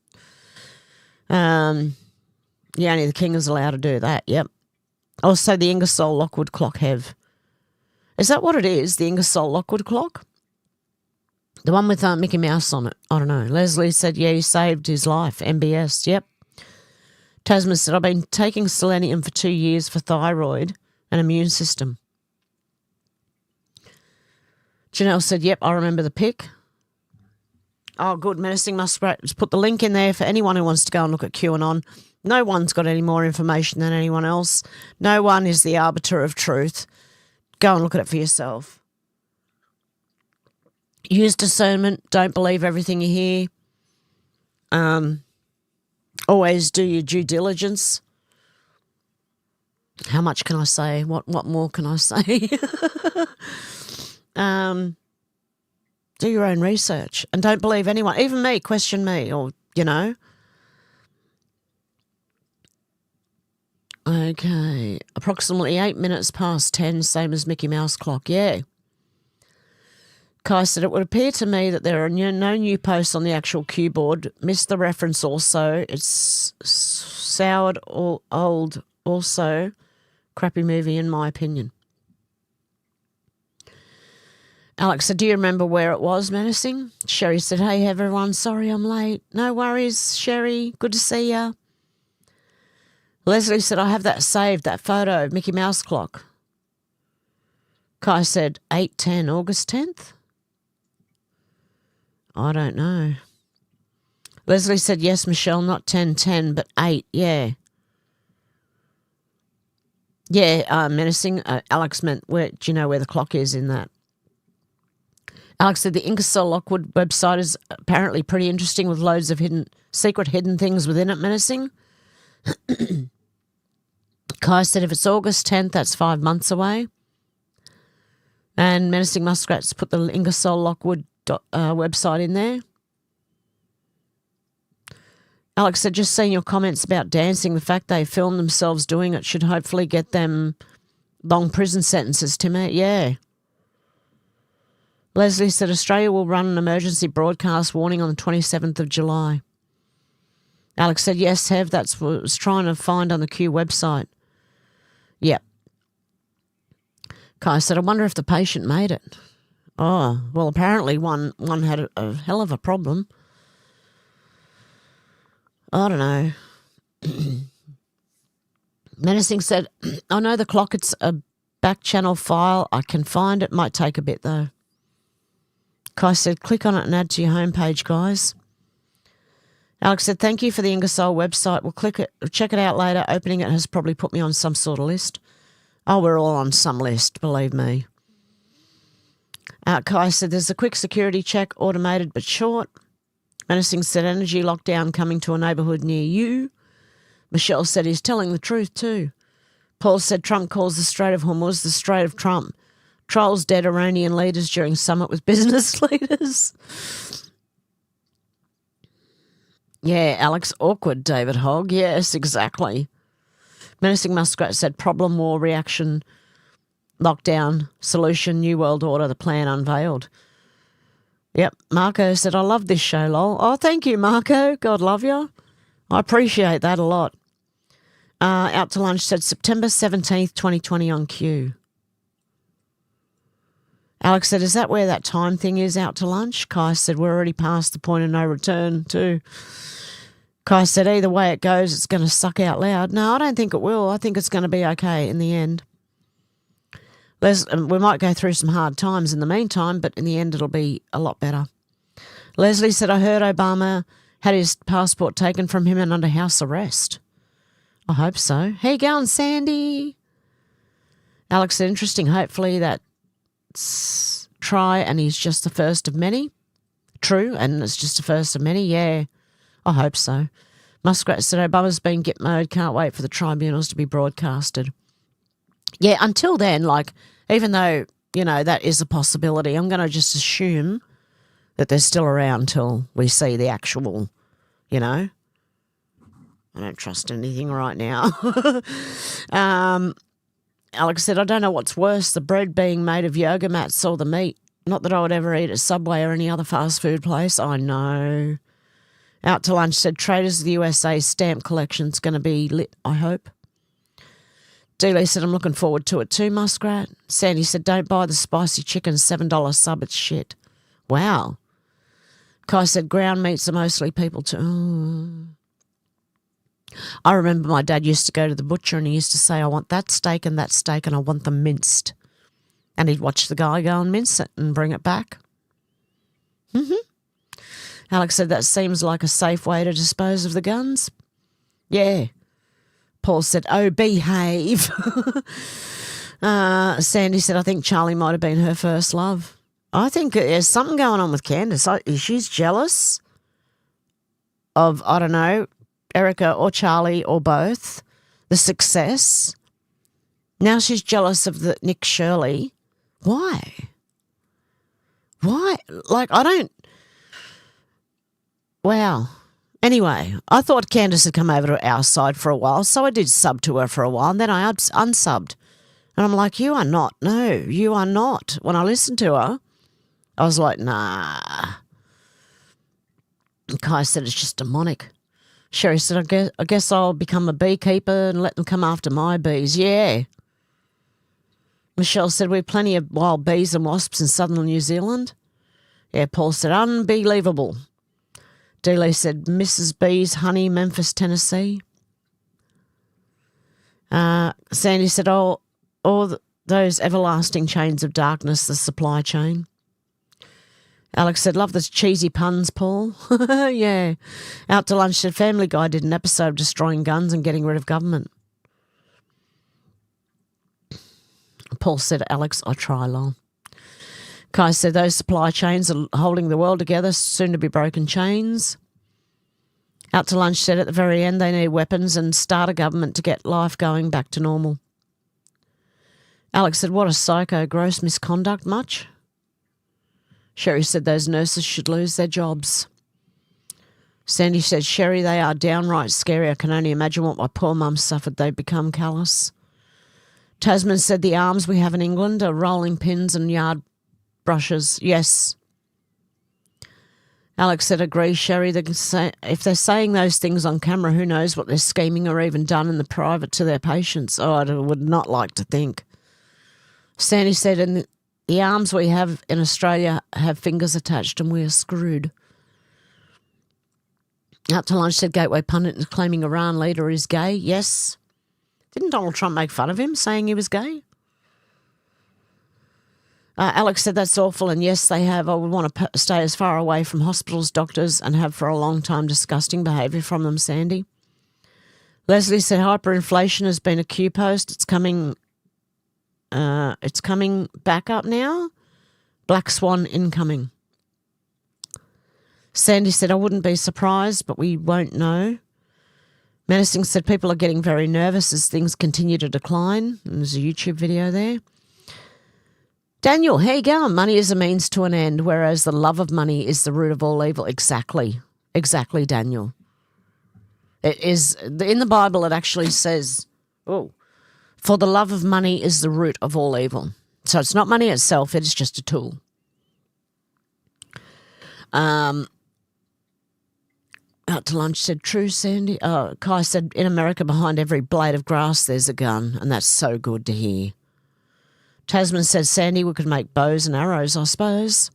Only the king is allowed to do that. Yep. Also, the Ingersoll Lockwood clock have. Is that what it is, the Ingersoll Lockwood clock? The one with Mickey Mouse on it. I don't know. Leslie said, yeah, he saved his life. MBS. Yep. Tasman said, I've been taking selenium for 2 years for thyroid and immune system. Janelle said, yep, I remember the pic. Oh, good. Menacing Muskrat. Just put the link in there for anyone who wants to go and look at QAnon. No one's got any more information than anyone else. No one is the arbiter of truth. Go and look at it for yourself. Use discernment. Don't believe everything you hear. Always do your due diligence. How much can I say? What more can I say? Do your own research and don't believe anyone. Even me, question me, or, Okay, approximately 8 minutes past 10, same as Mickey Mouse clock, yeah. Kai said, it would appear to me that there are no new posts on the actual Q board. Missed the reference also. It's soured or old also. Crappy movie in my opinion. Alex said, do you remember where it was, Menacing? Sherry said, hey everyone, sorry I'm late. No worries, Sherry, good to see ya. Leslie said, I have that saved, that photo of Mickey Mouse clock. Kai said, 8/10, August 10th? I don't know. Leslie said, yes, Michelle, not 10/10, but 8, yeah. Yeah, Menacing. Alex meant, do you know where the clock is in that? Alex said, the Ingersoll Lockwood website is apparently pretty interesting with loads of secret hidden things within it, Menacing. Kai said, if it's August 10th, that's 5 months away. And Menacing Muskrats put the Ingersoll Lockwood website in there. Alex said, just seeing your comments about dancing, the fact they filmed themselves doing it should hopefully get them long prison sentences, Timmy. Yeah. Leslie said, Australia will run an emergency broadcast warning on the 27th of July. Alex said, yes, Hev, that's what I was trying to find on the Q website. Yep. Kai said, I wonder if the patient made it. Oh, well, apparently one had a hell of a problem. I don't know. Menacing said, I know the clock, it's a back channel file. I can find it. Might take a bit, though. Kai said, click on it and add to your homepage, guys. Alex said, thank you for the Ingersoll website. We'll check it out later. Opening it has probably put me on some sort of list. Oh, we're all on some list, believe me. Kai said, there's a quick security check, automated but short. Menacing said, energy lockdown coming to a neighbourhood near you. Michelle said, he's telling the truth too. Paul said, Trump calls the Strait of Hormuz the Strait of Trump. Trolls dead Iranian leaders during summit with business leaders. Yeah, Alex, awkward, David Hogg. Yes, exactly. Menacing Muskrat said, problem, war, reaction, lockdown, solution, new world order, the plan unveiled. Yep, Marco said, I love this show, lol. Oh, thank you, Marco. God love you. I appreciate that a lot. Out to Lunch said, September 17th, 2020 on Q. Alex said, is that where that time thing is, Out to Lunch? Kai said, we're already past the point of no return too. Kai said, either way it goes, it's going to suck out loud. No, I don't think it will. I think it's going to be okay in the end. We might go through some hard times in the meantime, but in the end it'll be a lot better. Leslie said, I heard Obama had his passport taken from him and under house arrest. I hope so. How you going, Sandy? Alex said, interesting. Hopefully that's try and he's just the first of many. True, and it's just the first of many. Yeah, I hope so. Muskrat said, Obama's been gitmoed. Can't wait for the tribunals to be broadcasted. Yeah, until then, like, even though, you know, that is a possibility, I'm going to just assume that they're still around till we see the actual, you know. I don't trust anything right now. Alex said, I don't know what's worse, the bread being made of yoga mats or the meat. Not that I would ever eat at Subway or any other fast food place. I know. Out to lunch said, Traders of the USA stamp collection's going to be lit, I hope. Dealey said, I'm looking forward to it too, Muskrat. Sandy said, don't buy the spicy chicken, $7 sub, it's shit. Wow. Kai said, ground meats are mostly people too. Oh. I remember my dad used to go to the butcher and he used to say, I want that steak and I want them minced. And he'd watch the guy go and mince it and bring it back. Alex said, that seems like a safe way to dispose of the guns. Yeah. Paul said, oh, behave. Sandy said, I think Charlie might have been her first love. I think there's something going on with Candace. She's jealous of, I don't know, Erica or Charlie or both, the success. Now she's jealous of the Nick Shirley. Why? Why? Like, I don't... Wow. Anyway, I thought Candace had come over to our side for a while, so I did sub to her for a while, and then I unsubbed. And I'm like, you are not. No, you are not. When I listened to her, I was like, nah. And Kai said it's just demonic. Sherry said, I guess I'll become a beekeeper and let them come after my bees. Yeah. Michelle said, we have plenty of wild bees and wasps in southern New Zealand. Yeah, Paul said, unbelievable. Dealey said, Mrs. B's honey, Memphis, Tennessee. Sandy said, those everlasting chains of darkness, the supply chain. Alex said, love the cheesy puns, Paul. Yeah. Out to lunch said, Family Guy did an episode of destroying guns and getting rid of government. Paul said, Alex, I try, lol. Kai said, those supply chains are holding the world together, soon to be broken chains. Out to lunch said, at the very end, they need weapons and start a government to get life going back to normal. Alex said, what a psycho, gross misconduct, much? Sherry said, those nurses should lose their jobs. Sandy said, Sherry, they are downright scary. I can only imagine what my poor mum suffered. They've become callous. Tasman said, the arms we have in England are rolling pins and yard brushes. Yes. Alex said, agree, Sherry. If they're saying those things on camera, who knows what they're scheming or even done in the private to their patients. Oh, I would not like to think. Sandy said, and the arms we have in Australia have fingers attached and we are screwed. Out to lunch said, Gateway Pundit is claiming Iran leader is gay. Yes. Didn't Donald Trump make fun of him, saying he was gay? Alex said, that's awful, and yes, they have. I would want to stay as far away from hospitals, doctors, and have for a long time disgusting behaviour from them, Sandy. Leslie said, hyperinflation has been a Q post. It's coming back up now. Black Swan incoming. Sandy said, I wouldn't be surprised, but we won't know. Menacing said, people are getting very nervous as things continue to decline. And there's a YouTube video there. Daniel, how you going? Money is a means to an end, whereas the love of money is the root of all evil. Exactly. Exactly, Daniel. It is, in the Bible, it actually says, for the love of money is the root of all evil. So it's not money itself, it is just a tool. Out to lunch said, true, Sandy. Kai said, in America, behind every blade of grass, there's a gun, and that's so good to hear. Tasman said, Sandy, we could make bows and arrows, I suppose.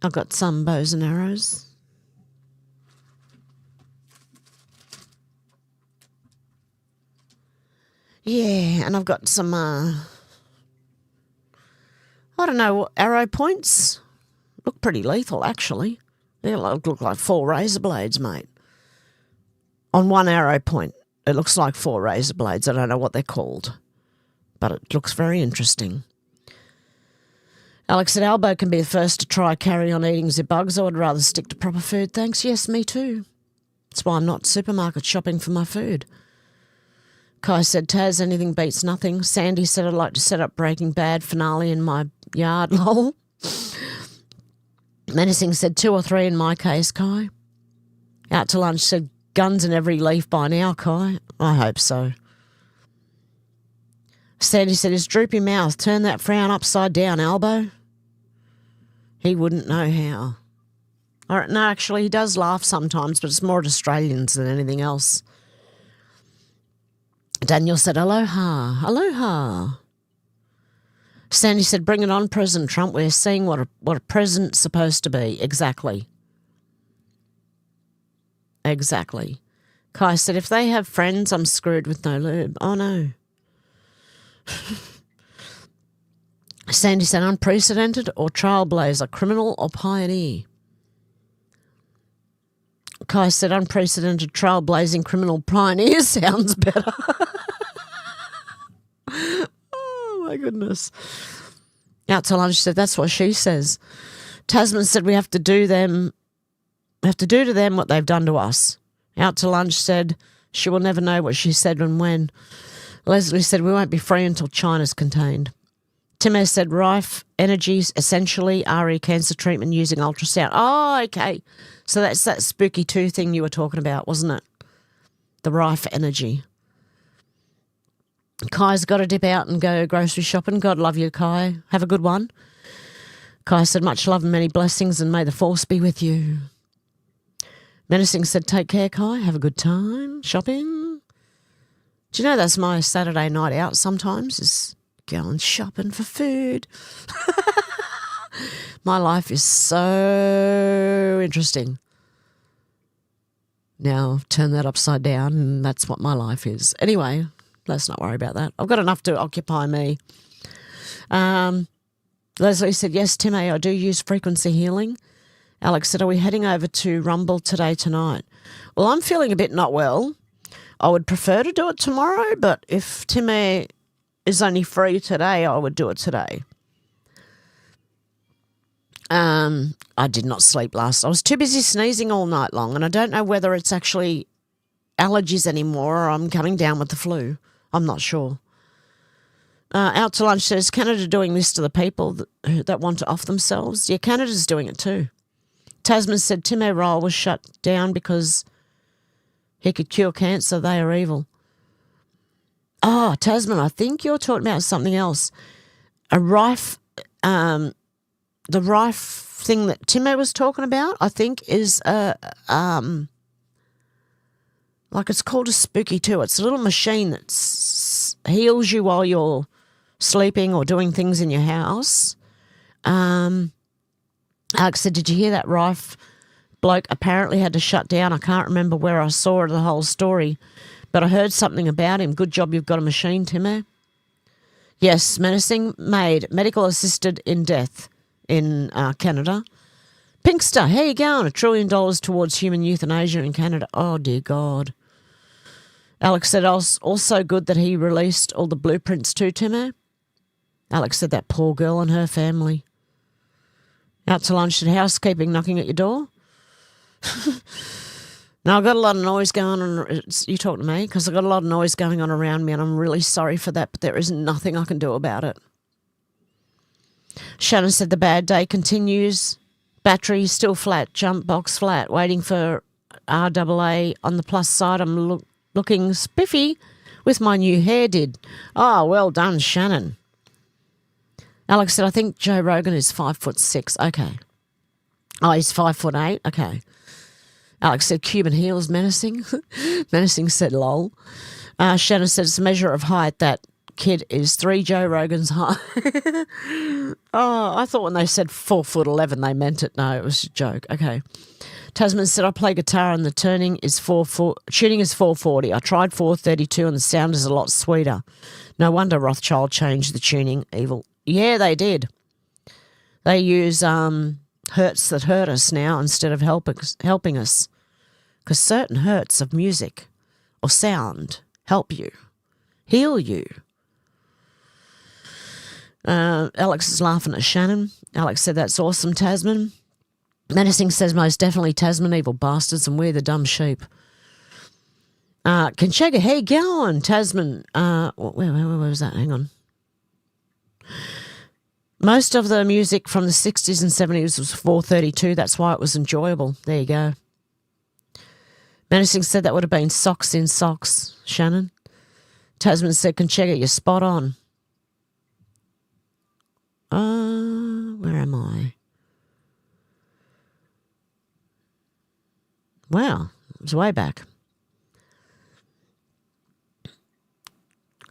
I've got some bows and arrows. Yeah, and I've got some, I don't know, arrow points. Look pretty lethal, actually. They look like 4 razor blades, mate. on one arrow point. It looks like 4 razor blades. I don't know what they're called, but it looks very interesting. Alex said, Albo can be the first to try carry on eating bugs. I would rather stick to proper food. Thanks. Yes, me too. That's why I'm not supermarket shopping for my food. Kai said, Taz, anything beats nothing. Sandy said, I'd like to set up Breaking Bad finale in my yard, lol. Menacing said 2 or 3 in my case, Kai. Out to lunch said, guns in every leaf by now, Kai. I hope so. Sandy said, his droopy mouth, turn that frown upside down, Albo. He wouldn't know how. Or, no, actually, he does laugh sometimes, but it's more at Australians than anything else. Daniel said, aloha, aloha. Sandy said, bring it on, President Trump. We're seeing what a president's supposed to be. Exactly. Exactly. Kai said, if they have friends, I'm screwed with no lube. Oh, no. Sandy said, unprecedented or trailblazer, criminal or pioneer? Kai said, unprecedented, trailblazing, criminal pioneer sounds better. Oh, my goodness. Out to lunch said, that's what she says. Tasman said, we have to do to them what they've done to us. Out to lunch said, she will never know what she said and when. Leslie said, we won't be free until China's contained. Timmer said, Rife Energies, essentially RE cancer treatment using ultrasound. Oh, okay. So that's that spooky 2 thing you were talking about, wasn't it? The Rife Energy. Kai's got to dip out and go grocery shopping. God love you, Kai. Have a good one. Kai said, much love and many blessings, and may the force be with you. Menacing said, take care, Kai. Have a good time shopping. Do you know that's my Saturday night out sometimes, is going shopping for food. My life is so interesting. Now turn that upside down and that's what my life is. Anyway, let's not worry about that. I've got enough to occupy me. Leslie said, yes, Timmy, I do use frequency healing. Alex said, are we heading over to Rumble tonight? Well, I'm feeling a bit not well. I would prefer to do it tomorrow, but if Timmy is only free today, I would do it today. I did not sleep last. I was too busy sneezing all night long, and I don't know whether it's actually allergies anymore or I'm coming down with the flu. I'm not sure. Out to lunch says, Canada doing this to the people that want to off themselves? Yeah, Canada's doing it too. Tasman said Tim O'Reilly was shut down because he could cure cancer. They are evil. Oh, Tasman, I think you're talking about something else. The rife thing that Timo was talking about, I think, is like it's called a spooky too. It's a little machine that heals you while you're sleeping or doing things in your house. Alex said, did you hear that rife bloke apparently had to shut down? I can't remember where I saw the whole story, but I heard something about him. Good job you've got a machine, Timo. Yes, menacing maid, medical assisted in death in Canada. Pinkster, how you going? $1 trillion towards human euthanasia in Canada. Oh, dear God. Alex said, also good that he released all the blueprints too, Timo. Alex said, that poor girl and her family. Out to lunch at housekeeping knocking at your door. Now, I've got a lot of noise going on. You talk to me because I've got a lot of noise going on around me and I'm really sorry for that, but there is nothing I can do about it. Shannon said the bad day continues. Battery still flat, jump box flat, waiting for RAA. On the plus side, I'm looking spiffy with my new hair did. Oh, well done, Shannon. Alex said, I think Joe Rogan is 5'6". Okay. Oh, he's 5'8". Okay. Alex said, Cuban heels menacing. Menacing said, lol. Shannon said, it's a measure of height. That kid is 3 Joe Rogan's height. Oh, I thought when they said 4'11", they meant it. No, it was a joke. Okay. Tasman said, I play guitar and the tuning is 440. I tried 432 and the sound is a lot sweeter. No wonder Rothschild changed the tuning. Evil. Yeah, they did. They use hertz that hurt us now instead of helping us. because certain hertz of music or sound help you, heal you. Alex is laughing at Shannon. Alex said, that's awesome, Tasman. Menacing says, most definitely Tasman, evil bastards, and we're the dumb sheep. Conchega, hey, going, Tasman. Where was that? Hang on. Most of the music from the 60s and 70s was 432. That's why it was enjoyable. There you go. Menacing said that would have been Socks in Socks, Shannon. Tasman said, Conchega, you're spot on. Where am I? Wow, it was way back.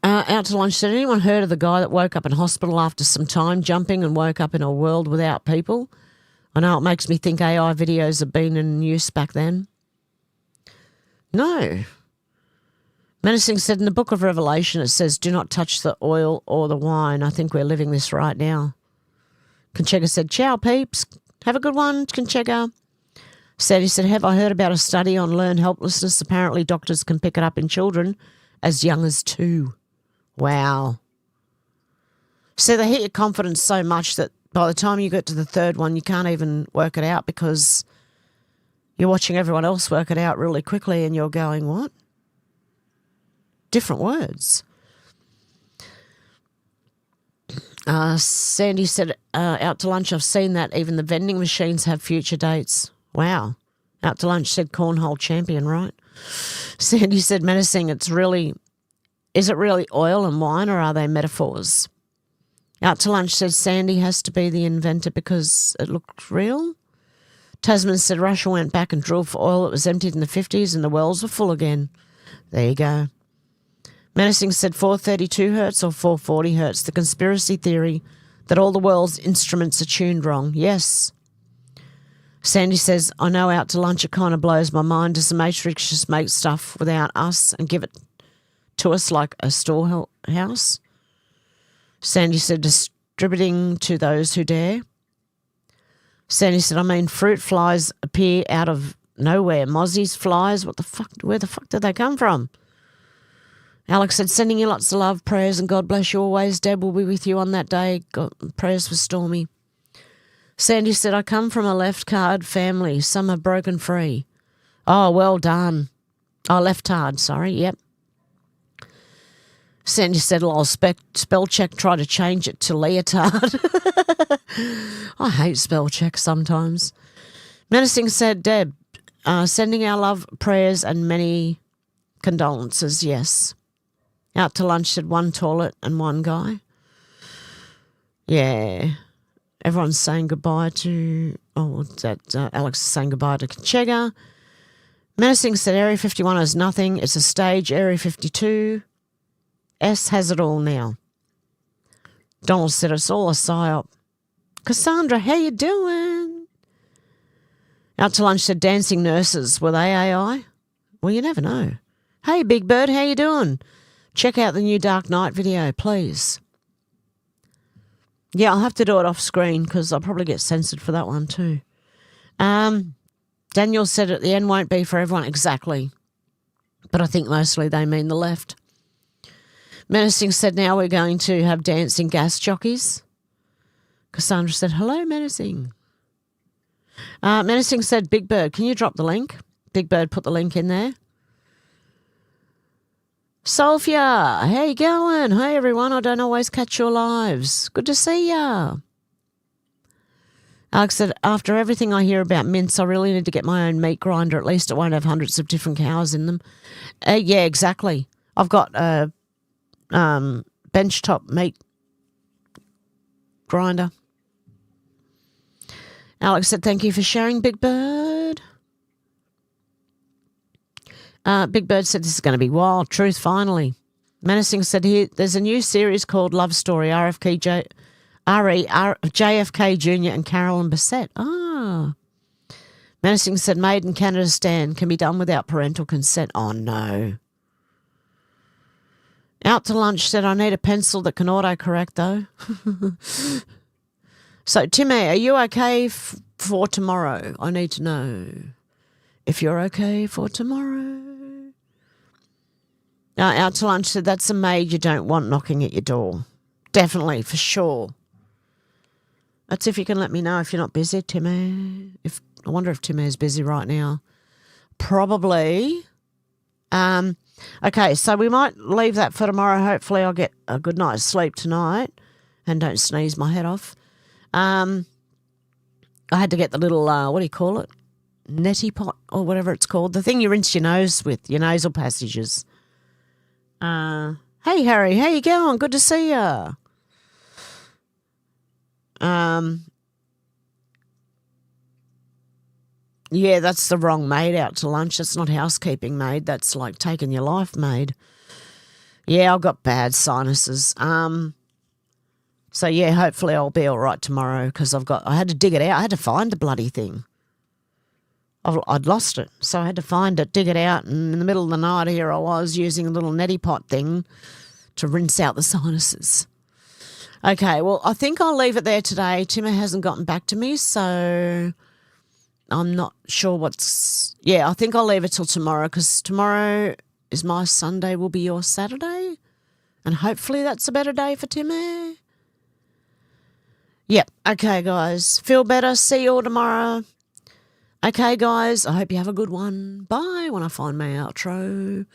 Out to lunch said, anyone heard of the guy that woke up in hospital after some time jumping and woke up in a world without people? I know it makes me think AI videos have been in use back then. No. Menacing said, in the book of Revelation, it says, do not touch the oil or the wine. I think we're living this right now. Conchega said, ciao, peeps. Have a good one, Conchega. Sadie said, have I heard about a study on learned helplessness? Apparently doctors can pick it up in children as young as 2. Wow. So they hit your confidence so much that by the time you get to the third one, you can't even work it out because you're watching everyone else work it out really quickly and you're going, what? Different words. Sandy said, out to lunch, I've seen that. Even the vending machines have future dates. Wow. Out to lunch said cornhole champion, right? Sandy said, menacing, is it really oil and wine or are they metaphors? Out to lunch said, Sandy has to be the inventor because it looked real. Tasman said, Russia went back and drilled for oil. It was emptied in the 50s and the wells were full again. There you go. Menacing said 432 hertz or 440 hertz, the conspiracy theory that all the world's instruments are tuned wrong. Yes. Sandy says, I know out to lunch it kind of blows my mind. Does the Matrix just make stuff without us and give it to us like a storehouse? Sandy said, distributing to those who dare. Sandy said, I mean, fruit flies appear out of nowhere. Mozzie's flies, what the fuck, where the fuck did they come from? Alex said, sending you lots of love, prayers, and God bless you always. Deb will be with you on that day. God, prayers for Stormy. Sandy said, I come from a left card family. Some have broken free. Oh, well done. Oh, left card, sorry, yep. Sandy said, I'll spell check, try to change it to leotard. I hate spell check sometimes. Menacing said, Deb, sending our love, prayers, and many condolences, yes. Out to lunch said one toilet and one guy. Yeah. Everyone's saying goodbye to, Alex is saying goodbye to Conchega. Menacing said Area 51 has nothing. It's a stage. Area 52 S has it all now. Donald said it's all a psyop. Cassandra, how you doing? Out to lunch said dancing nurses. Were they AI? Well, you never know. Hey, Big Bird, how you doing? Check out the new Dark Knight video, please. Yeah, I'll have to do it off screen because I'll probably get censored for that one too. Daniel said at the end won't be for everyone. Exactly. But I think mostly they mean the left. Menacing said now we're going to have dancing gas jockeys. Cassandra said, hello, Menacing. Menacing said, Big Bird, can you drop the link? Big Bird put the link in there. Sophia, how you going? Hey, everyone. I don't always catch your lives. Good to see ya. Alex said, after everything I hear about mints, I really need to get my own meat grinder. At least it won't have hundreds of different cows in them. Yeah, exactly. I've got a benchtop meat grinder. Alex said, thank you for sharing, Big Bird. Big Bird said, this is going to be wild. Truth, finally. Menacing said, here, there's a new series called Love Story, JFK Jr. and Carolyn Bessette. Ah. Menacing said, made in Canada stand, can be done without parental consent. Oh, no. Out to lunch said, I need a pencil that can autocorrect, though. So, Timmy, are you okay for tomorrow? I need to know. if you're okay for tomorrow. Out to lunch said that's a maid you don't want knocking at your door. Definitely, for sure. That's if you can let me know if you're not busy, Timmy. I wonder if Timmy's busy right now. Probably. Okay, so we might leave that for tomorrow. Hopefully I'll get a good night's sleep tonight and don't sneeze my head off. I had to get the little, what do you call it? Neti pot or whatever it's called. The thing you rinse your nose with, your nasal passages. Hey, Harry, how you going? Good to see ya. Yeah, that's the wrong maid out to lunch. That's not housekeeping maid. That's like taking your life maid. Yeah, I've got bad sinuses. So yeah, hopefully I'll be all right tomorrow because I had to dig it out. I had to find the bloody thing. I'd lost it, so I had to find it, dig it out, and in the middle of the night here I was using a little neti pot thing to rinse out the sinuses. Okay, well, I think I'll leave it there today. Timmer hasn't gotten back to me, so I'm not sure I think I'll leave it till tomorrow because tomorrow is my Sunday, will be your Saturday, and hopefully that's a better day for Timmer. Yep, okay, guys. Feel better. See you all tomorrow. Okay, guys, I hope you have a good one. Bye when I find my outro.